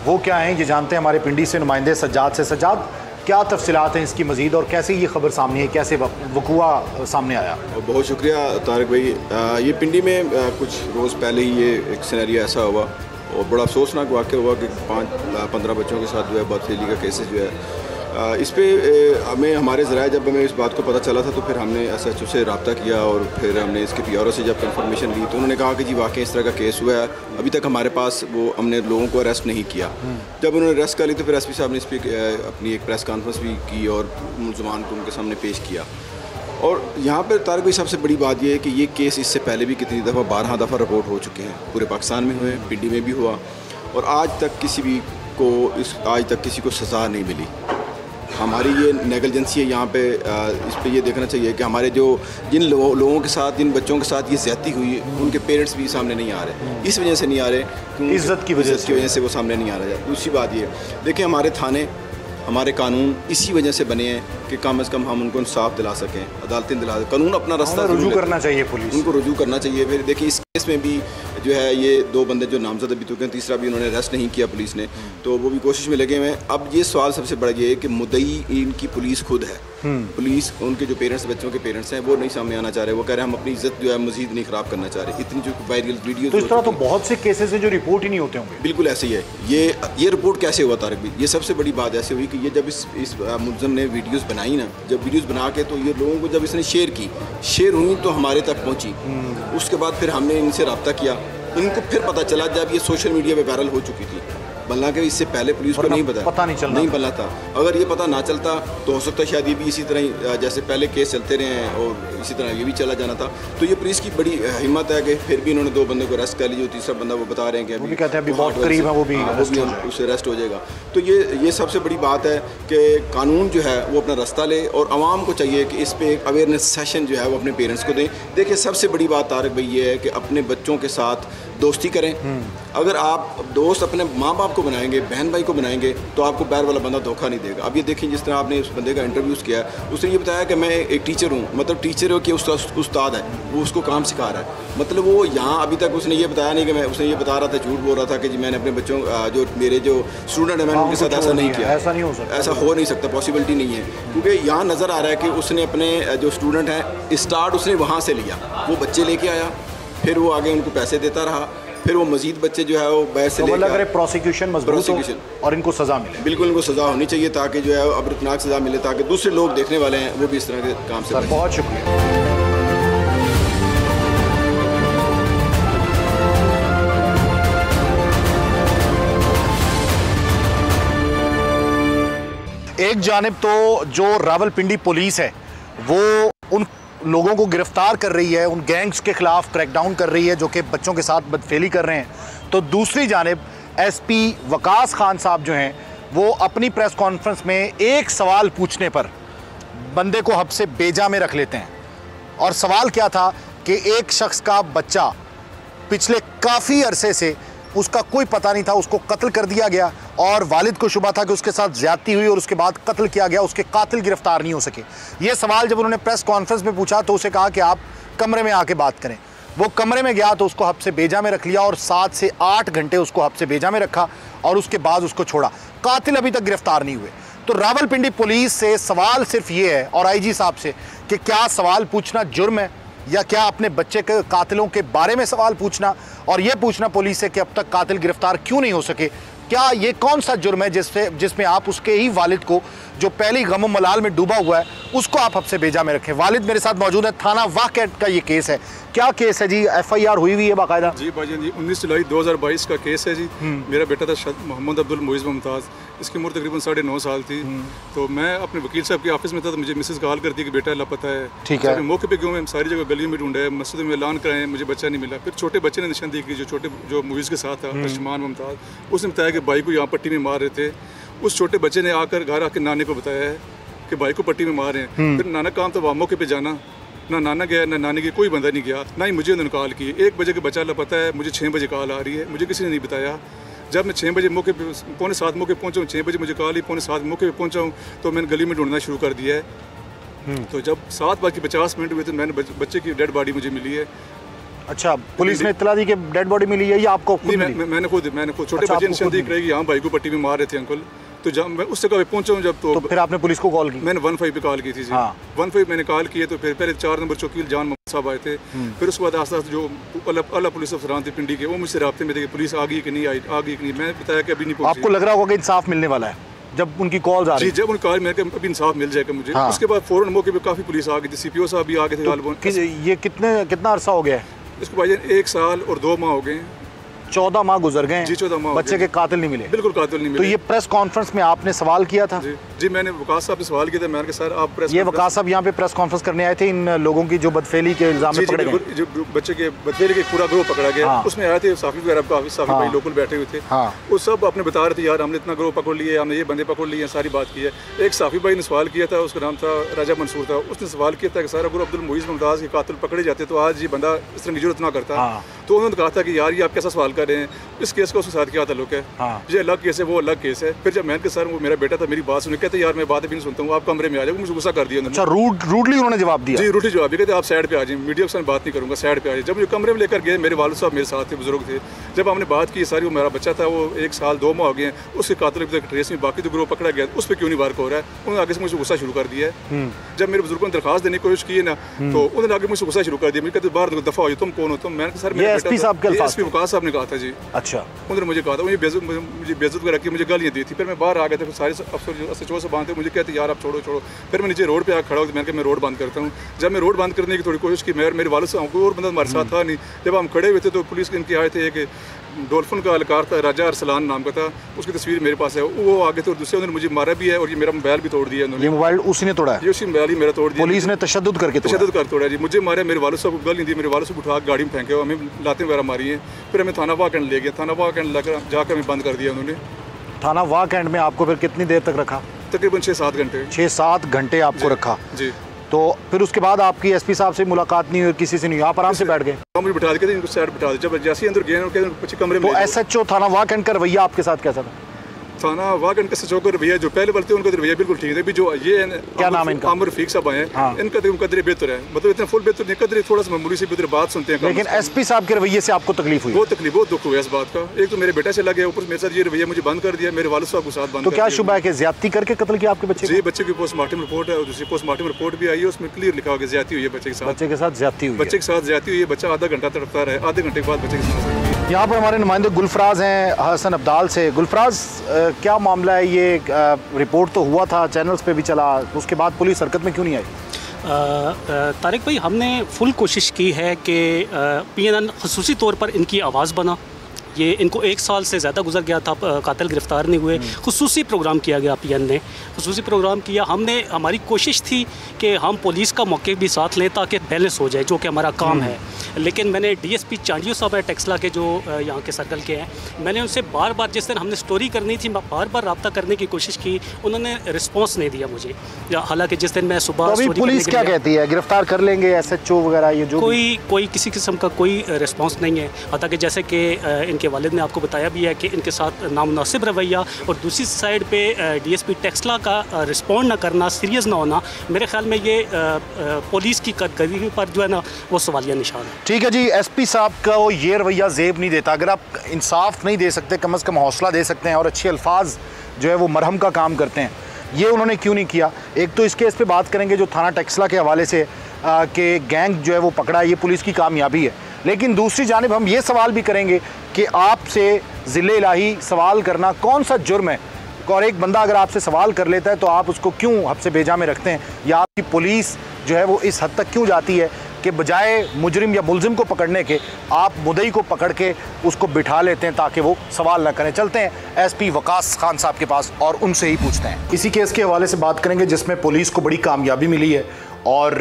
वो क्या हैं, ये जानते हैं हमारे पिंडी से नुमाइंदे सज्जाद से। सज्जाद, क्या तफसीलात हैं इसकी मज़ीद, और कैसे ये खबर सामने है, कैसे वक़ुआ सामने आया? बहुत शुक्रिया तारिक भाई। ये पिंडी में कुछ रोज़ पहले ही ये एक सिनेरियो ऐसा हुआ, और बड़ा अफसोसनाक वाक़या हुआ कि 5-15 बच्चों के साथ जो है बदफेली का केसेस जो है इस पर हमें हमारे ज़राए, जब हमें इस बात को पता चला था तो फिर हमने SHO से रब्ता किया, और फिर हमने इसके PRO से जब कंफर्मेशन ली तो उन्होंने कहा कि जी वाकई इस तरह का केस हुआ है। अभी तक हमारे पास वो हमने लोगों को अरेस्ट नहीं किया। जब उन्होंने अरेस्ट कर ली तो फिर SP साहब ने इस पर अपनी एक प्रेस कॉन्फ्रेंस भी की और मुलज़मान को उनके सामने पेश किया। और यहाँ पर तारिक भाई सबसे बड़ी बात यह है कि ये केस इससे पहले भी कितनी दफ़ा 12 दफ़ा रिपोर्ट हो चुके हैं, पूरे पाकिस्तान में हुए, पिंडी में भी हुआ, और आज तक किसी को सज़ा नहीं मिली। हमारी ये नेगलिजेंसी है यहाँ पे। इस पे ये देखना चाहिए कि हमारे जिन लोगों के साथ, जिन बच्चों के साथ ये ज़्यादती हुई, उनके पेरेंट्स भी सामने नहीं आ रहे। इस वजह से नहीं आ रहे कि इज़्ज़त की वजह से वो सामने नहीं आ रहा है। दूसरी बात ये देखिए, हमारे थाने, हमारे कानून इसी वजह से बने हैं कि कम से कम हम उनको इंसाफ दिला सकें, अदालतें दिला सकें। कानून अपना रास्ता रुजू करना चाहिए, पुलिस उनको रुजू करना चाहिए। फिर देखिए इस केस में भी जो है ये 2 बंदे जो नामजद अभी तक हैं, तीसरा भी उन्होंने अरेस्ट नहीं किया पुलिस ने, तो वो भी कोशिश में लगे हुए हैं। अब ये सवाल सबसे बड़ा ये है कि मुद्दई इनकी पुलिस खुद है। पुलिस, उनके जो पेरेंट्स, बच्चों के पेरेंट्स हैं, वो नहीं सामने आना चाह रहे। वो कह रहे हैं हम अपनी इज्जत जो है मज़ीद नहीं ख़राब करना चाह रहे। इतनी जो वायरल वीडियो, तो इस तरह तो बहुत से केसेस हैं जो रिपोर्ट ही नहीं होते होंगे। बिल्कुल ऐसे ही है। ये रिपोर्ट कैसे हुआ तारिक भी, ये सबसे बड़ी बात ऐसे हुई कि ये जब इस मुलज़म ने वीडियोज़ बनाई ना, जब वीडियोज़ बना के तो ये लोगों को जब इसने शेयर हुई तो हमारे तक पहुँची। उसके बाद फिर हमने इनसे रब्ता किया। इनको फिर पता चला जब ये सोशल मीडिया पे वायरल हो चुकी थी, बल्कि कि इससे पहले पुलिस को नहीं पता नहीं पता था। अगर ये पता ना चलता तो हो सकता है शायद ये भी इसी तरह ही जैसे पहले केस चलते रहे हैं और इसी तरह ये भी चला जाना था। तो ये पुलिस की बड़ी हिम्मत है कि फिर भी इन्होंने 2 बंदों को अरेस्ट कर लिया। जो तीसरा बंदा वो बता रहे हैं कि अभी कहते हैं अभी बहुत करीब है, वो भी उससे अरेस्ट हो जाएगा। तो ये सबसे बड़ी बात है कि कानून जो है वो अपना रास्ता ले, और आवाम को चाहिए कि इस पर एक अवेयरनेस सेशन जो है वो अपने पेरेंट्स को दें। देखिए सबसे बड़ी बात तारिक भाई ये है कि अपने बच्चों के साथ दोस्ती करें। अगर आप दोस्त अपने माँ बाप को बनाएंगे, बहन भाई को बनाएंगे, तो आपको बाहर वाला बंदा धोखा नहीं देगा। अब ये देखिए जिस तरह आपने उस बंदे का इंटरव्यूज़ किया, उसने ये बताया कि मैं एक टीचर हूँ, मतलब टीचर हो कि उस्ताद है, वो उसको काम सिखा रहा है। मतलब वो यहाँ अभी तक उसने ये बताया नहीं कि उसने ये बता रहा था, झूठ बोल रहा था कि जी मैंने अपने बच्चों जो मेरे जो स्टूडेंट है मैंने उनके साथ ऐसा नहीं किया। ऐसा नहीं हो सकता, ऐसा हो नहीं सकता, पॉसिबिलिटी नहीं है। क्योंकि यहाँ नज़र आ रहा है कि उसने अपने जो स्टूडेंट हैं स्टार्ट उसने वहाँ से लिया, वो बच्चे लेके आया, फिर वो आगे उनको पैसे देता रहा, फिर वो मजीद बच्चे जो है वो बैच से लेकर प्रोसिक्यूशन मजबूत हो और इनको सज़ा मिले। बिल्कुल इनको सज़ा होनी चाहिए ताकि जो है अबरतनाक सज़ा मिले, ताकि दूसरे लोग देखने वाले हैं वो भी इस तरह के काम से बचें। बहुत शुक्रिया। एक जानिब तो जो रावलपिंडी पुलिस है वो उन लोगों को गिरफ्तार कर रही है, उन गैंग्स के खिलाफ क्रैकडाउन कर रही है जो कि बच्चों के साथ बदफेली कर रहे हैं, तो दूसरी जानिब एसपी वकास खान साहब जो हैं वो अपनी प्रेस कॉन्फ्रेंस में एक सवाल पूछने पर बंदे को हब से बेजा में रख लेते हैं। और सवाल क्या था कि एक शख्स का बच्चा पिछले काफ़ी अरसे से उसका कोई पता नहीं था, उसको कत्ल कर दिया गया और वालिद को शुबा था कि उसके साथ ज़्यादती हुई और उसके बाद कत्ल किया गया, उसके कातिल गिरफ्तार नहीं हो सके। ये सवाल जब उन्होंने प्रेस कॉन्फ्रेंस में पूछा तो उसे कहा कि आप कमरे में आके बात करें। वो कमरे में गया तो उसको हब से बेजा में रख लिया और 7 से 8 घंटे उसको हब से बेजा में रखा और उसके बाद उसको छोड़ा। कातिल अभी तक गिरफ्तार नहीं हुए। तो रावलपिंडी पुलिस से सवाल सिर्फ ये है और आईजी साहब से कि क्या सवाल पूछना जुर्म है या क्या अपने बच्चे के कातिलों के बारे में सवाल पूछना और ये पूछना पुलिस से कि अब तक कातिल गिरफ्तार क्यों नहीं हो सके, क्या ये कौन सा जुर्म है जिसमें आप उसके ही वालिद को जो पहली गम मलाल में डूबा हुआ है उसको आप हब्से बेजा में रखें। वालिद मेरे साथ मौजूद है। थाना वाह कैंट का ये केस है, क्या केस है जी? FIR हुई हुई है बाकायदा? जी भाईजान जी, 19 जुलाई 2022 का केस है जी। मेरा बेटा था मोहम्मद अब्दुल मुइज़ मुमताज़, इसकी उम्र तकरीबन 9.5 साल थी। तो मैं अपने वकील साहब के ऑफिस में था तो मुझे मिसेस कॉल कर दी कि बेटा लापता है। ठीक है। मौके पे क्यों मैं सारी जगह गलियों में ढूंढा है, मस्जिद में ऐलान कराए, मुझे बच्चा नहीं मिला। फिर छोटे बच्चे ने निशानदेही की जो मुइज़ के साथ था, अशमान मुमताज़, उसने बताया कि भाई को यहाँ पट्टी में मार रहे थे। उस छोटे बच्चे ने आकर घर आकर नाने को बताया है कि भाई को पट्टी में मार रहे हैं। फिर नाना काम था वहाँ मौके पे जाना, ना नाना गया ना नानी की कोई बंदा नहीं गया, ना ही मुझे उन्होंने कॉल की। 1 बजे के बच्चा लापता है, मुझे 6 बजे कॉल आ रही है, मुझे किसी ने नहीं बताया। जब मैं 6 बजे मौके पे 6:45 मौके पहुँचा हूँ, 6 बजे मुझे कॉल ही 6:45 मौके पे पहुँचा हूँ तो मैंने गली में ढूंढना शुरू कर दिया है। तो जब 7:50 हुए तो मैंने बच्चे की डेड बॉडी मुझे मिली है। अच्छा, पुलिस ने इत्तला दी कि डेड बॉडी मिली है या आपको खुद मिली? मैंने खुद छोटे बच्चे निशानदेही करेगी यहाँ भाई को पट्टी में मार रहे थे अंकल। तो जब मैं उस जगह पे पहुंचा हूँ जब तो फिर आपने पुलिस को कॉल की? मैंने 15 पे कॉल की थी जी। हाँ। 15 मैंने कॉल किए तो फिर पहले 4 नंबर चौकील जान मोहम्मद साहब आए थे। फिर उसके बाद आस्ते आस्ते जो अला पुलिस अफसरान थे पिंडी के वो मुझसे राब्ते में थे कि पुलिस आ गई कि नहीं आई, आ गई कि नहीं। मैं बताया कि अभी नहीं पहुंची। आपको लग रहा होगा कि इंसाफ मिलने वाला है जब उनकी कॉल आ रही? जी, जब उनकी कॉल मेरे अभी इंसाफ मिल जाएगा मुझे। हाँ। उसके बाद फौरन मौके पे काफ़ी पुलिस आ गई थी, CPO साहब भी आ गए थे। ये कितना अरसा हो गया है इसको भाईजान? 1 साल और 2 माह हो गए। 14 माह गुजर गए। जी, 14 माह। बच्चे के कातिल नहीं मिले? बिल्कुल कातिल नहीं मिले। तो ये प्रेस कॉन्फ्रेंस में आपने सवाल किया था? जी, मैंने वकास साहब से सवाल किया था। मैंने कहा सर आप प्रेस, ये वकास साहब यहाँ पे प्रेस कॉन्फ्रेंस करने आए थे इन लोगों की जो बदफेली के इल्जाम में पकड़े गए? जो बच्चे के बदफेली के पूरा ग्रोह पकड़ा गया। हाँ। उसमें आए थे साफी वगैरह, काफी साफी भाई लोकल बैठे हुए थे। हाँ। वो सब अपने बता रहे थे यार हमने इतना ग्रोह पकड़ लिया, हमने ये बंदे पकड़ लिए, सारी बात की है। एक साफी भाई ने सवाल किया था, उसका नाम था राजा मंसूर था। उसने सवाल किया था कि सर अगर अब्दुल मुइज़ मुमताज़ के कातिल पकड़े जाते तो आज ये बंदा इस तरह की जरूरत ना करता। तो उन्होंने कहा था कि यार ये आप कैसा सवाल कर रहे हैं, इस केस का उसके साथ क्या ताल्लुक है? ये अलग केस है, वो अलग केस है। फिर जब मैंने कहा सर वो मेरा बेटा था, मेरी बात सुने, कहते यार मैं बात भी नहीं सुनता हूँ, आप कमरे में आ जाओ। मुझे गुस्सा कर दिया उन्होंने। अच्छा, रूडली उन्होंने जवाब दिया? जी, रूडली जवाब दिया। कहते आप साइड पे आ जाइए, मीडिया के साथ बात नहीं करूँगा, साइड पे आ जाइए। जब मुझे कमरे में लेकर गए, मेरे वालिद साहब मेरे साथ थे, बुजुर्ग थे। जब हमने बात की सारी, वो मेरा बच्चा था, वो 1 साल 2 माह हो गए, उसके कातिल अभी तक ट्रेस में, बाकी तो ग्रोह पकड़ा गया, उस पर क्यों नहीं वार्क हो रहा है? उन्होंने आगे से मुझे गुस्सा शुरू कर दिया है। जब मेरे बुजुर्गों ने दरखास्त देने की कोशिश की है ना, तो उन्होंने आगे मुझे गुस्सा शुरू कर दिया। मुझे कहते बाहर दफा हो, तुम कौन हो? तुम? मैंने सर मेरा एसपी साहब के अल्फाज? एसपी वकास साहब ने कहा था जी। अच्छा। उन्होंने मुझे कहा था, मुझे बेइज्जत वगैरह की, मुझे गालियाँ दी थी। फिर मैं बाहर आ गया था, सारे अफसर SHO से बांधते मुझे कहते यार आप छोड़ो। फिर मैं नीचे रोड पे आकर खड़ा हो, मैंने रोड बंद करता हूँ। जब मैं रोड बंद करने की थोड़ी कोशिश की, मेरे वालिद साहब कोई और बंदा हमारे साथ था नहीं। जब हम खड़े हुए थे तो पुलिस के इनके आए थे, एक डॉल्फिन का अलकार था, राजा अरसलान नाम का था, उसकी तस्वीर मेरे पास है। वो आगे थे और दूसरे उन्होंने मुझे मारा भी है और ये मेरा मोबाइल भी तोड़ दिया उन्होंने। ये मोबाइल उसी ने तोड़ा है? ये उसी मोबाइल ही मेरा तोड़ दिया। पुलिस ने तशद्दुद कर तोड़ा जी। मुझे मारा, मेरे वालिद साहब को गाली दी, मेरे वालिद साहब उठा गाड़ी में फेंके, हमें लातें वगैरह मारी हैं। फिर हमें थाना वाह कैंट ले गया, थाना वाह कैंट जाकर हमें बंद कर दिया उन्होंने। थाना वाह कैंट में आपको फिर कितनी देर तक रखा? तकरीबन 6-7 घंटे। 6-7 घंटे आपको रखा जी। तो फिर उसके बाद आपकी एसपी साहब से मुलाकात नहीं हुई, किसी से नहीं हुई, आप आराम से बैठ गए? मुझे बिठा के इनको साइड बिठा दिया। जब जैसे ही अंदर गए कमरे में, तो SHO थाना वाह कैंट का रवैया आपके साथ कैसा था? थाना वाह कैंट का SHO का रवैया जो पहले वाले थे उनका रवैया बिल्कुल ठीक है। अभी जो ये क्या नाम है इनका? आमिर रफीक साहब आए हैं, इनका तो कदर बेहतर है, मतलब इतना फुल बेहतर नहीं, कदर थोड़ा सा मामूली से बेहतर बात सुनते हैं। लेकिन एसपी साहब के रवैये से आपको तकलीफ हुई? बहुत तकलीफ, बहुत दुख हुआ इस बात का। एक तो मेरे बेटा से लगे, ऊपर मेरे साथ ये रवैया मुझे बंद कर दिया, मेरे वालिद साहब को साथ बंद। तो क्या शुबा है कि ज्यादती करके कत्ल किया आपके बच्चे? जी, बच्चे की पोस्टमार्टम रिपोर्ट है और दूसरी पोस्टमार्टम रिपोर्ट भी आई है, उसमें क्लियर लिखा हुआ है ज्यादती हुई है बच्चे के साथ। बच्चे के साथ ज्यादती हुई? बच्चे के साथ ज्यादती हुई है। बच्चा आधा घंटा तड़पता रहा, आधे घंटे के बाद बच्चे के साथ। यहाँ पर हमारे नुमाइंदे गुलफराज हैं हसन अब्दाल से। गुलफराज, क्या मामला है ये? रिपोर्ट तो हुआ था, चैनल्स पे भी चला, उसके बाद पुलिस हरकत में क्यों नहीं आई? तारिक भाई, हमने फुल कोशिश की है कि PNN खसूसी तौर पर इनकी आवाज़ बना, ये इनको 1 साल से ज़्यादा गुजर गया था, कातिल गिरफ़्तार नहीं हुए। खुसूसी प्रोग्राम किया गया PN ने, खुसूसी प्रोग्राम किया। हमारी कोशिश थी कि हम पुलिस का मौके भी साथ लें ताकि बैलेंस हो जाए, जो कि हमारा काम है। लेकिन मैंने DSP चांडियो साहब है टेक्सला के, जो यहाँ के सर्कल के हैं, मैंने उनसे बार बार, जिस दिन हमने स्टोरी करनी थी, बार बार रब्ता करने की कोशिश की, उन्होंने रिस्पॉन्स नहीं दिया मुझे। हालांकि जिस दिन मैं सुबह तो पुलिस क्या कहती है, गिरफ्तार कर लेंगे SHO वगैरह, ये जो कोई किसी किस्म का कोई रिस्पांस नहीं है। हालांकि जैसे कि इनके वालिद ने आपको बताया भी है कि इनके साथ नामुनासिब रवैया, और दूसरी साइड पे DSP टेक्सला का रिस्पॉन्ड ना करना, सीरियस ना होना, मेरे ख्याल में ये पुलिस की कारकर्दगी पर जो है ना वो सवालिया निशान है। ठीक है जी, SP साहब का वो ये रवैया जेब नहीं देता। अगर आप इंसाफ नहीं दे सकते, कम से कम हौसला दे सकते हैं और अच्छे अल्फाज जो है वो मरहम का काम करते हैं, ये उन्होंने क्यों नहीं किया? एक तो इस केस पे बात करेंगे जो थाना टेक्सला के हवाले से कि गैंग जो है वो पकड़ा, ये पुलिस की कामयाबी है। लेकिन दूसरी जानिब हम ये सवाल भी करेंगे कि आपसे ज़िले इलाही सवाल करना कौन सा जुर्म है, और एक बंदा अगर आपसे सवाल कर लेता है तो आप उसको क्यों हब्से बेजा में रखते हैं, या आपकी पुलिस जो है वो इस हद तक क्यों जाती है कि बजाय मुजरिम या मुलजिम को पकड़ने के आप मुद्दई को पकड़ के उसको बिठा लेते हैं ताकि वो सवाल ना करें। चलते हैं SP वकास खान साहब के पास और उनसे ही पूछते हैं। इसी केस के हवाले से बात करेंगे जिसमें पुलिस को बड़ी कामयाबी मिली है और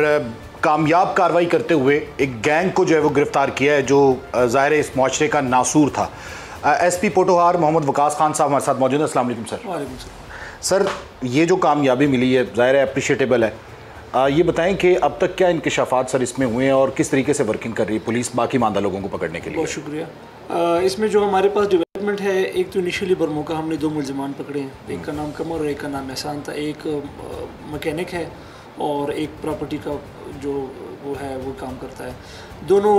कामयाब कार्रवाई करते हुए एक गैंग को जो है वो गिरफ्तार किया है, जो ज़ाहिर है इस माशरे का नासूर था। SP पोटोहार मोहम्मद वकास खान साहब हमारे साथ मौजूद हैं। अस्सलाम वालेकुम सर। वालेकुम सर, ये जो कामयाबी मिली है ज़ाहिर है अप्रिशिएटेबल है। ये बताएं कि अब तक क्या इंकशाफात सर इसमें हुए हैं और किस तरीके से वर्किंग कर रही है पुलिस बाकी मानदा लोगों को पकड़ने के लिए? बहुत शुक्रिया। इसमें जो हमारे पास डेवलपमेंट है, एक तो इनिशियली बरमो का हमने 2 मुलजमान पकड़े हैं, एक का नाम कमर और एक का नाम एहसान था। एक मैकेनिक है और एक प्रॉपर्टी का जो वो है वो काम करता है। दोनों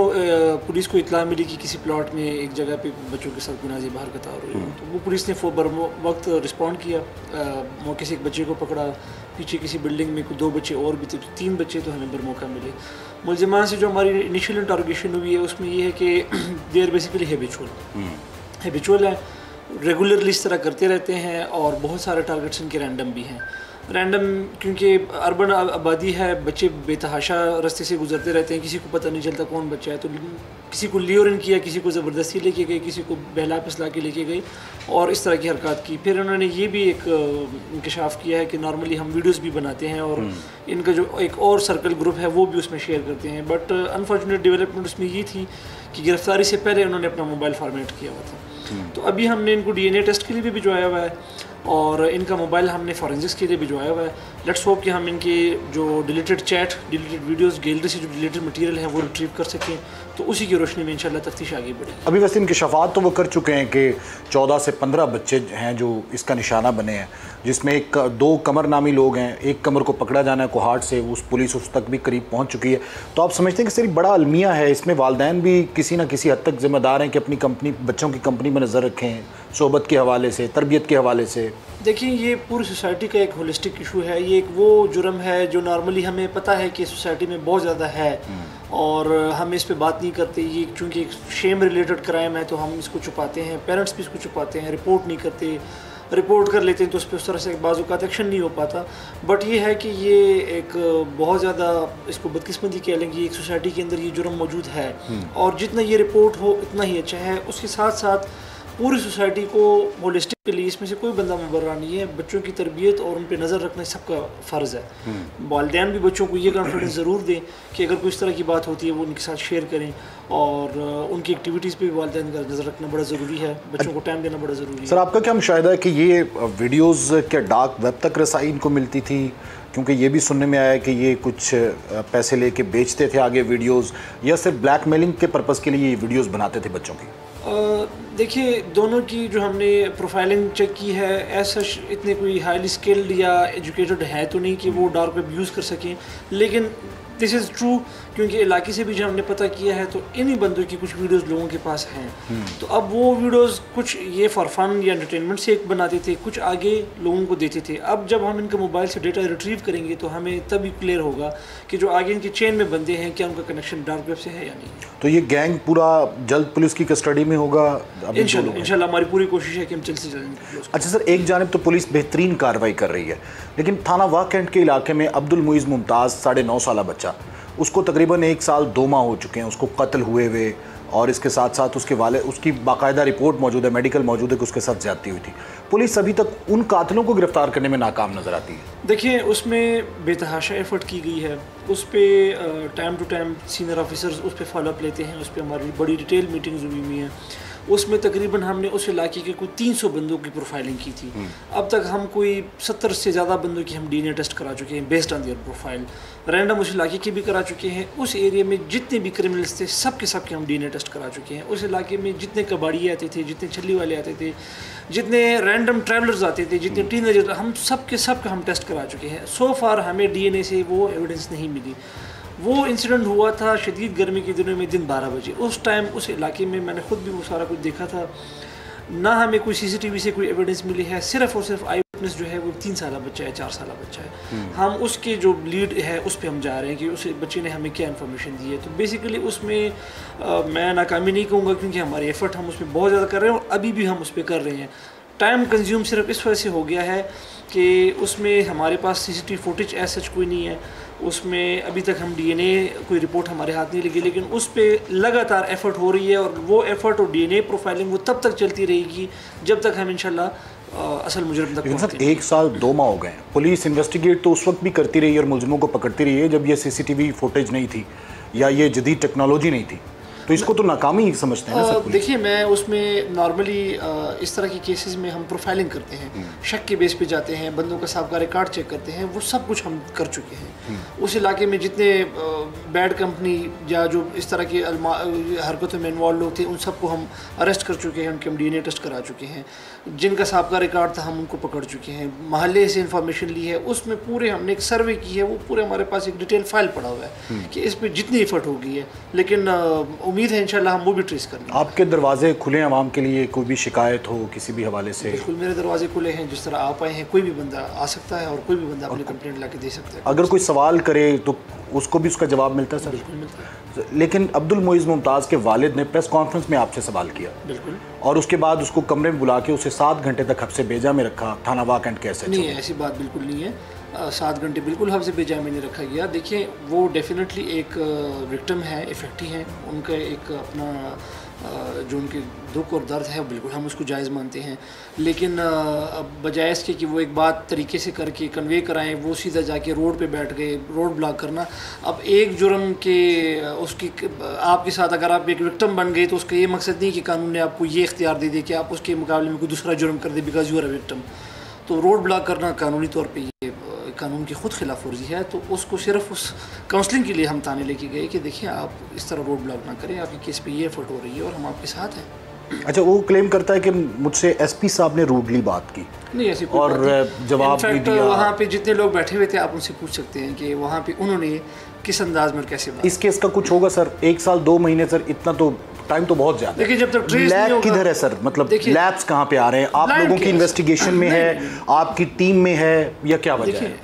पुलिस को इत्तला मिली कि किसी प्लॉट में एक जगह पे बच्चों के साथ गुनाज़ी बाहर कता हो रही है, तो वो पुलिस ने वक्त रिस्पॉन्ड किया, मौके से एक बच्चे को पकड़ा, पीछे किसी बिल्डिंग में 2 बच्चे और भी थे, 3 बच्चे तो हमें बरमौका मिले। मुलजमान से जो हमारी इनिशियल इंटरोगेशन हुई है उसमें ये है कि दे आर बेसिकली हैबिचुअल है, रेगुलरली इस तरह करते रहते हैं और बहुत सारे टारगेट्स इनके रैंडम भी हैं। रैंडम क्योंकि अर्बन आबादी है, बच्चे बेतहाशा रास्ते से गुजरते रहते हैं, किसी को पता नहीं चलता कौन बच्चा है, तो किसी को लियोरन किया, किसी को ज़बरदस्ती लेके गए, किसी को बहला फसला के लेके गए और इस तरह की हरकत की। फिर उन्होंने ये भी एक इंकशाफ किया है कि नॉर्मली हम वीडियोस भी बनाते हैं और इनका जो एक और सर्कल ग्रुप है वो भी उसमें शेयर करते हैं, बट अनफॉर्चुनेट डेवलपमेंट उसमें ये थी कि गिरफ्तारी से पहले उन्होंने अपना मोबाइल फॉर्मेट किया हुआ था। तो अभी हमने इनको DNA टेस्ट के लिए भी भिजवाया हुआ है और इनका मोबाइल हमने फॉरेंसिक्स के लिए भिजवाया हुआ है। लेट्स होप कि हम इनके जो deleted chat, deleted videos, gallery से जो डिलीटेड मटेरियल है वो रिट्रीव कर सकें, तो उसी की रोशनी में इंशाल्लाह तफ्तीश आगे बढ़ेगी। अभी वैसे इंकशाफात तो वो कर चुके हैं कि 14 से 15 बच्चे हैं जो इसका निशाना बने हैं, जिसमें 2 कमर नामी लोग हैं। एक कमर को पकड़ा जाना है कोहाट से, उस पुलिस उस तक भी करीब पहुंच चुकी है। तो आप समझते हैं कि सिर्फ बड़ा अलमिया है, इसमें वालिदैन भी किसी न किसी हद तक जिम्मेदार हैं कि अपनी कंपनी, बच्चों की कंपनी में नज़र रखें, सोबत के हवाले से, तरबियत के हवाले से? देखिए, ये पूरी सोसाइटी का एक होलिस्टिक इशू है। ये एक वो जुर्म है जो नॉर्मली हमें पता है कि सोसाइटी में बहुत ज़्यादा है और हम इस पे बात नहीं करते। ये चूँकि एक शेम रिलेटेड क्राइम है तो हम इसको छुपाते हैं, पेरेंट्स भी इसको छुपाते हैं, रिपोर्ट नहीं करते, रिपोर्ट कर लेते हैं तो उस पर उस तरह से बाज़ औक़ात एक्शन नहीं हो पाता। बट ये है कि ये एक बहुत ज़्यादा, इसको बदकिस्मती कह लेंगे, एक सोसाइटी के अंदर ये जुर्म मौजूद है और जितना ये रिपोर्ट हो उतना ही अच्छा है। उसके साथ साथ पूरी सोसाइटी को होलिस्टिकली, इसमें से कोई बंदा मुबर्रा नहीं है, बच्चों की तरबियत और उन पर नज़र रखना सबका फ़र्ज़ है। वालिदैन भी बच्चों को ये कॉन्फिडेंस ज़रूर दें कि अगर कोई इस तरह की बात होती है वो उनके साथ शेयर करें और उनकी एक्टिविटीज़ पे भी वालिदैन का नज़र रखना बड़ा ज़रूरी है, बच्चों को टाइम देना बड़ा ज़रूरी है। सर, आपका क्या मुशाहिदा है कि ये वीडियोज़ क्या डार्क वेब तक रसाई इनको मिलती थी? क्योंकि ये भी सुनने में आया कि ये कुछ पैसे लेके बेचते थे आगे वीडियोज़, या सिर्फ ब्लैकमेलिंग के पर्पज़ के लिए ये वीडियोज़ बनाते थे बच्चों की? देखिए, दोनों की जो हमने प्रोफाइलिंग चेक की है, ऐसा इतने कोई हाईली स्किल्ड या एजुकेटेड है तो नहीं कि वो डार्क वेब यूज़ कर सकें, लेकिन दिस इज़ ट्रू क्योंकि इलाके से भी जब हमने पता किया है तो इन्हीं बंदों की कुछ वीडियोस लोगों के पास हैं। तो अब वो वीडियोस कुछ ये फॉर फन या एंटरटेनमेंट से एक बनाते थे, कुछ आगे लोगों को देते थे। अब जब हम इनके मोबाइल से डेटा रिट्रीव करेंगे तो हमें तभी क्लियर होगा कि जो आगे इनकी चेन में बंदे हैं क्या उनका कनेक्शन डार्क वेब से है या नहीं। तो ये गैंग पूरा जल्द पुलिस की कस्टडी में होगा? इंशाल्लाह हमारी पूरी कोशिश है कि हम जल्द से जल्द। अच्छा सर, एक जानिब तो पुलिस बेहतरीन कार्रवाई कर रही है, लेकिन थाना वाह कैंट के इलाके में अब्दुल मुईज़ मुमताज़ 9.5 साल बच्चा, उसको तकरीबन 1 साल 2 माह हो चुके हैं उसको कत्ल हुए हुए, और इसके साथ साथ उसके वाले उसकी बाकायदा रिपोर्ट मौजूद है, मेडिकल मौजूद है कि उसके साथ ज्यादती हुई थी। पुलिस अभी तक उन कातिलों को गिरफ्तार करने में नाकाम नजर आती है। देखिए, उसमें बेतहाशा एफर्ट की गई है, उस पर time to time senior officers उस पर फॉलोअप लेते हैं, उस पर हमारी बड़ी डिटेल मीटिंग्स हुई हैं। उसमें तकरीबन हमने उस इलाके के कोई 300 बंदों की प्रोफाइलिंग की थी। अब तक हम कोई 70 से ज़्यादा बंदों की हम डीएनए टेस्ट करा चुके हैं based on their profile. Random उस इलाके की भी करा चुके हैं। उस एरिया में जितने भी क्रिमिनल्स थे सब के हम डीएनए टेस्ट करा चुके हैं। उस इलाके में जितने कबाड़ी आते थे, जितने छल्ली वाले आते थे, जितने रैंडम ट्रैवलर्स आते थे, जितने टीनेजर, हम सब का हम टेस्ट करा चुके हैं। सो फार हमें डीएनए से वो एविडेंस नहीं मिली। वो इंसिडेंट हुआ था शदीद गर्मी के दिनों में दिन 12 बजे। उस टाइम उस इलाके में मैंने खुद भी वो सारा कुछ देखा था। ना हमें कोई सीसीटीवी से कोई एविडेंस मिली है, सिर्फ और सिर्फ आई विटनेस जो है वो 3 साल बच्चा है, 4 साल बच्चा है। हम उसके जो लीड है उस पर हम जा रहे हैं कि उस बच्चे ने हमें क्या इन्फॉर्मेशन दी है। तो बेसिकली उसमें मैं नाकामी नहीं कहूँगा, क्योंकि हमारी एफर्ट हम उसमें बहुत ज़्यादा कर रहे हैं और अभी भी हम उस पर कर रहे हैं। टाइम कंज्यूम सिर्फ इस वजह से हो गया है कि उसमें हमारे पास सीसीटीवी फुटेज ऐसा कोई नहीं है। उसमें अभी तक हम डीएनए कोई रिपोर्ट हमारे हाथ नहीं लगी, लेकिन उस पर लगातार एफर्ट हो रही है और वो एफर्ट और डीएनए प्रोफाइलिंग वो तब तक चलती रहेगी जब तक हम इंशाल्लाह असल मुजरिम तक पहुंचते हैं। 1 साल 2 माह हो गए। पुलिस इन्वेस्टिगेट तो उस वक्त भी करती रही और मुलजिमों को पकड़ती रही है जब ये सीसीटीवी फुटेज नहीं थी या ये जदीद टेक्नोलॉजी नहीं थी। तो इसको तो नाकामी ही समझते हैं ना सर? देखिए, मैं उसमें नॉर्मली इस तरह की केसेस में हम प्रोफाइलिंग करते हैं, शक के बेस पे जाते हैं, बंदों का सबका रिकॉर्ड चेक करते हैं, वो सब कुछ हम कर चुके हैं। उस इलाके में जितने बैड कंपनी या जो इस तरह की हरकतों में इन्वॉल्व लोग थे उन सबको हम अरेस्ट कर चुके हैं, उनके हम डीएनए टेस्ट करा चुके हैं। जिनका सबका रिकॉर्ड था हम उनको पकड़ चुके हैं। महल्ले से इंफॉर्मेशन ली है, उसमें पूरे हमने एक सर्वे की है, वो पूरे हमारे पास एक डिटेल फाइल पड़ा हुआ है कि इस पर जितनी एफर्ट होगी है। लेकिन उम्मीद है इंशाल्लाह हम वो भी ट्रेस करेंगे। आपके दरवाजे खुले हैं आवाम के लिए, कोई भी शिकायत हो किसी भी हवाले से? बिल्कुल, मेरे दरवाजे खुले हैं। जिस तरह आप आए हैं, कोई भी बंदा आ सकता है और कोई भी बंदा अपनी कंप्लेंट लाके दे सकता है। अगर कोई सवाल करे तो उसको भी उसका जवाब मिलता है सर? बिल्कुल मिलता है। लेकिन अब्दुल मोइज़ मुमताज़ के वालिद ने प्रेस कॉन्फ्रेंस में आपसे सवाल किया। बिल्कुल। और उसके बाद उसको कमरे में बुला के उसे 7 घंटे तक हब्से बेजा में रखा, थाना वाक एंड कैसे? नहीं, ऐसी बात बिल्कुल नहीं है। 7 घंटे बिल्कुल हब्से बेजा में नहीं रखा गया। देखिए, वो डेफिनेटली एक विक्टिम है, इफेक्टी हैं, उनका एक अपना जो उनके दुख और दर्द है बिल्कुल हम उसको जायज़ मानते हैं। लेकिन बजाय इसके कि वो एक बात तरीके से करके कन्वे कराएं, वो सीधा जाके रोड पे बैठ गए, रोड ब्लॉक करना। अब एक जुर्म के उसकी आपके साथ अगर आप एक विक्टिम बन गए तो उसका ये मकसद नहीं कि कानून ने आपको ये इख्तियार दे दे कि आप उसके मुकाबले में कोई दूसरा जुर्म कर दे because you are a victim. तो रोड ब्लॉक करना कानूनी तौर पे ये कानून की खुद खिलाफ वर्जी है। तो उसको सिर्फ उस काउंसलिंग के लिए हम ताने लेके गए कि देखिए आप इस तरह रोड ब्लॉक ना करें, आपके केस पे ये एफर्ट हो रही है और हम आपके साथ हैं। अच्छा, वो क्लेम करता है कि मुझसे एसपी साहब ने रूडली बात की। नहीं, ऐसी और जवाब भी दिया। वहाँ पे जितने लोग बैठे हुए थे आप उनसे पूछ सकते हैं कि वहाँ पे उन्होंने किस अंदाज में और कैसे बात। इस केस का कुछ होगा सर? 1 साल 2 महीने सर, इतना तो टाइम तो बहुत ज्यादा। देखिए, जब तक ट्रेस नहीं होगा। किधर है सर? मतलब लैब्स कहाँ पे आ रहे हैं? आप लोगों की इन्वेस्टिगेशन में है, आपकी टीम में है, या क्या वजह है?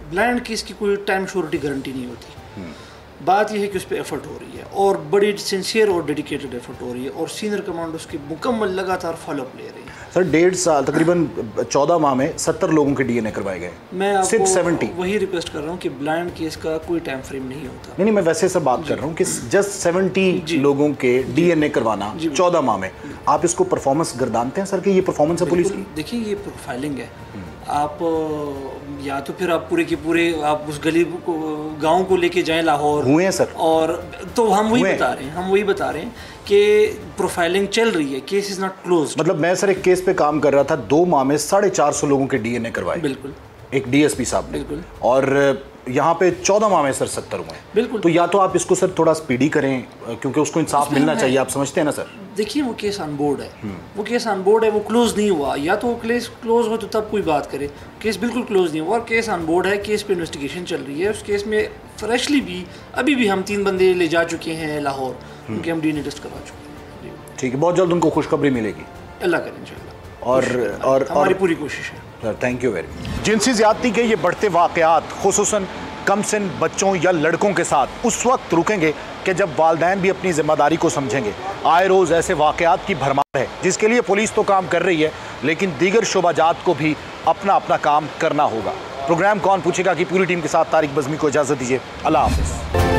ब्लाइंड केस की कोई टाइम श्योरिटी गारंटी नहीं होती। बात यह है कि उस पर एफर्ट हो रही है और बड़ी सिंसियर और डेडिकेटेड एफर्ट हो रही है और सीनियर कमांडो उसकी मुकम्मल लगातार फॉलोअप ले रही है। सर 1.5 साल तकरीबन 14 माह में 70 लोगों के डीएनए करवाए गए। मैं सिर्फ आपको 70 वही रिक्वेस्ट कर रहा हूँ कि ब्लाइंड केस का कोई टाइम फ्रेम नहीं होता। नहीं, मैं वैसे सब बात कर रहा हूँ कि जस्ट 70 लोगों के डीएनए करवाना 14 माह में, आप इसको परफॉर्मेंस गर्दानते हैं सर कि ये परफॉर्मेंस है पुलिस की? देखिए, ये प्रोफाइलिंग है। आप या तो फिर आप पूरे के पूरे आप उस गली को गांव को लेके जाएं लाहौर हुए हैं सर, और तो हम वही बता रहे हैं कि प्रोफाइलिंग चल रही है, केस इज नॉट क्लोज। मतलब मैं सर एक केस पे काम कर रहा था, 2 माह में 450 लोगों के डीएनए करवाए। बिल्कुल, एक डीएसपी साहब ने। बिल्कुल। और यहाँ पे 14 माह में सर 70 हुए। बिल्कुल। तो या तो आप इसको सर थोड़ा स्पीडी करें क्योंकि उसको इंसाफ मिलना चाहिए, आप समझते हैं ना सर? देखिए, वो केस ऑन बोर्ड है, वो केस ऑन बोर्ड है, वो क्लोज नहीं हुआ। या तो वो केस क्लोज हो तो तब कोई बात करे, केस बिल्कुल क्लोज नहीं हुआ और केस ऑन बोर्ड है, केस पे इन्वेस्टिगेशन चल रही है। उस केस में फ्रेशली भी अभी भी हम 3 बंदे ले जा चुके हैं लाहौर, उनके हम डीएनए टेस्ट करवा चुके हैं। ठीक है, बहुत जल्द उनको खुशखबरी मिलेगी, अल्लाह करे इंशाल्लाह। और हमारी पूरी कोशिश है sir. Thank you very much. जिनसी ज्यादती के ये बढ़ते वाकयात खुसूसन कमसिन बच्चों या लड़कों के साथ उस वक्त रुकेंगे कि जब वालिदैन भी अपनी जिम्मेदारी को समझेंगे। आए रोज़ ऐसे वाकयात की भरमार है जिसके लिए पुलिस तो काम कर रही है, लेकिन दीगर शोबाजात को भी अपना अपना काम करना होगा। प्रोग्राम कौन पूछेगा की पूरी टीम के साथ तारिक बज़मी को इजाज़त दीजिए। अल्लाह हाफ़िज़।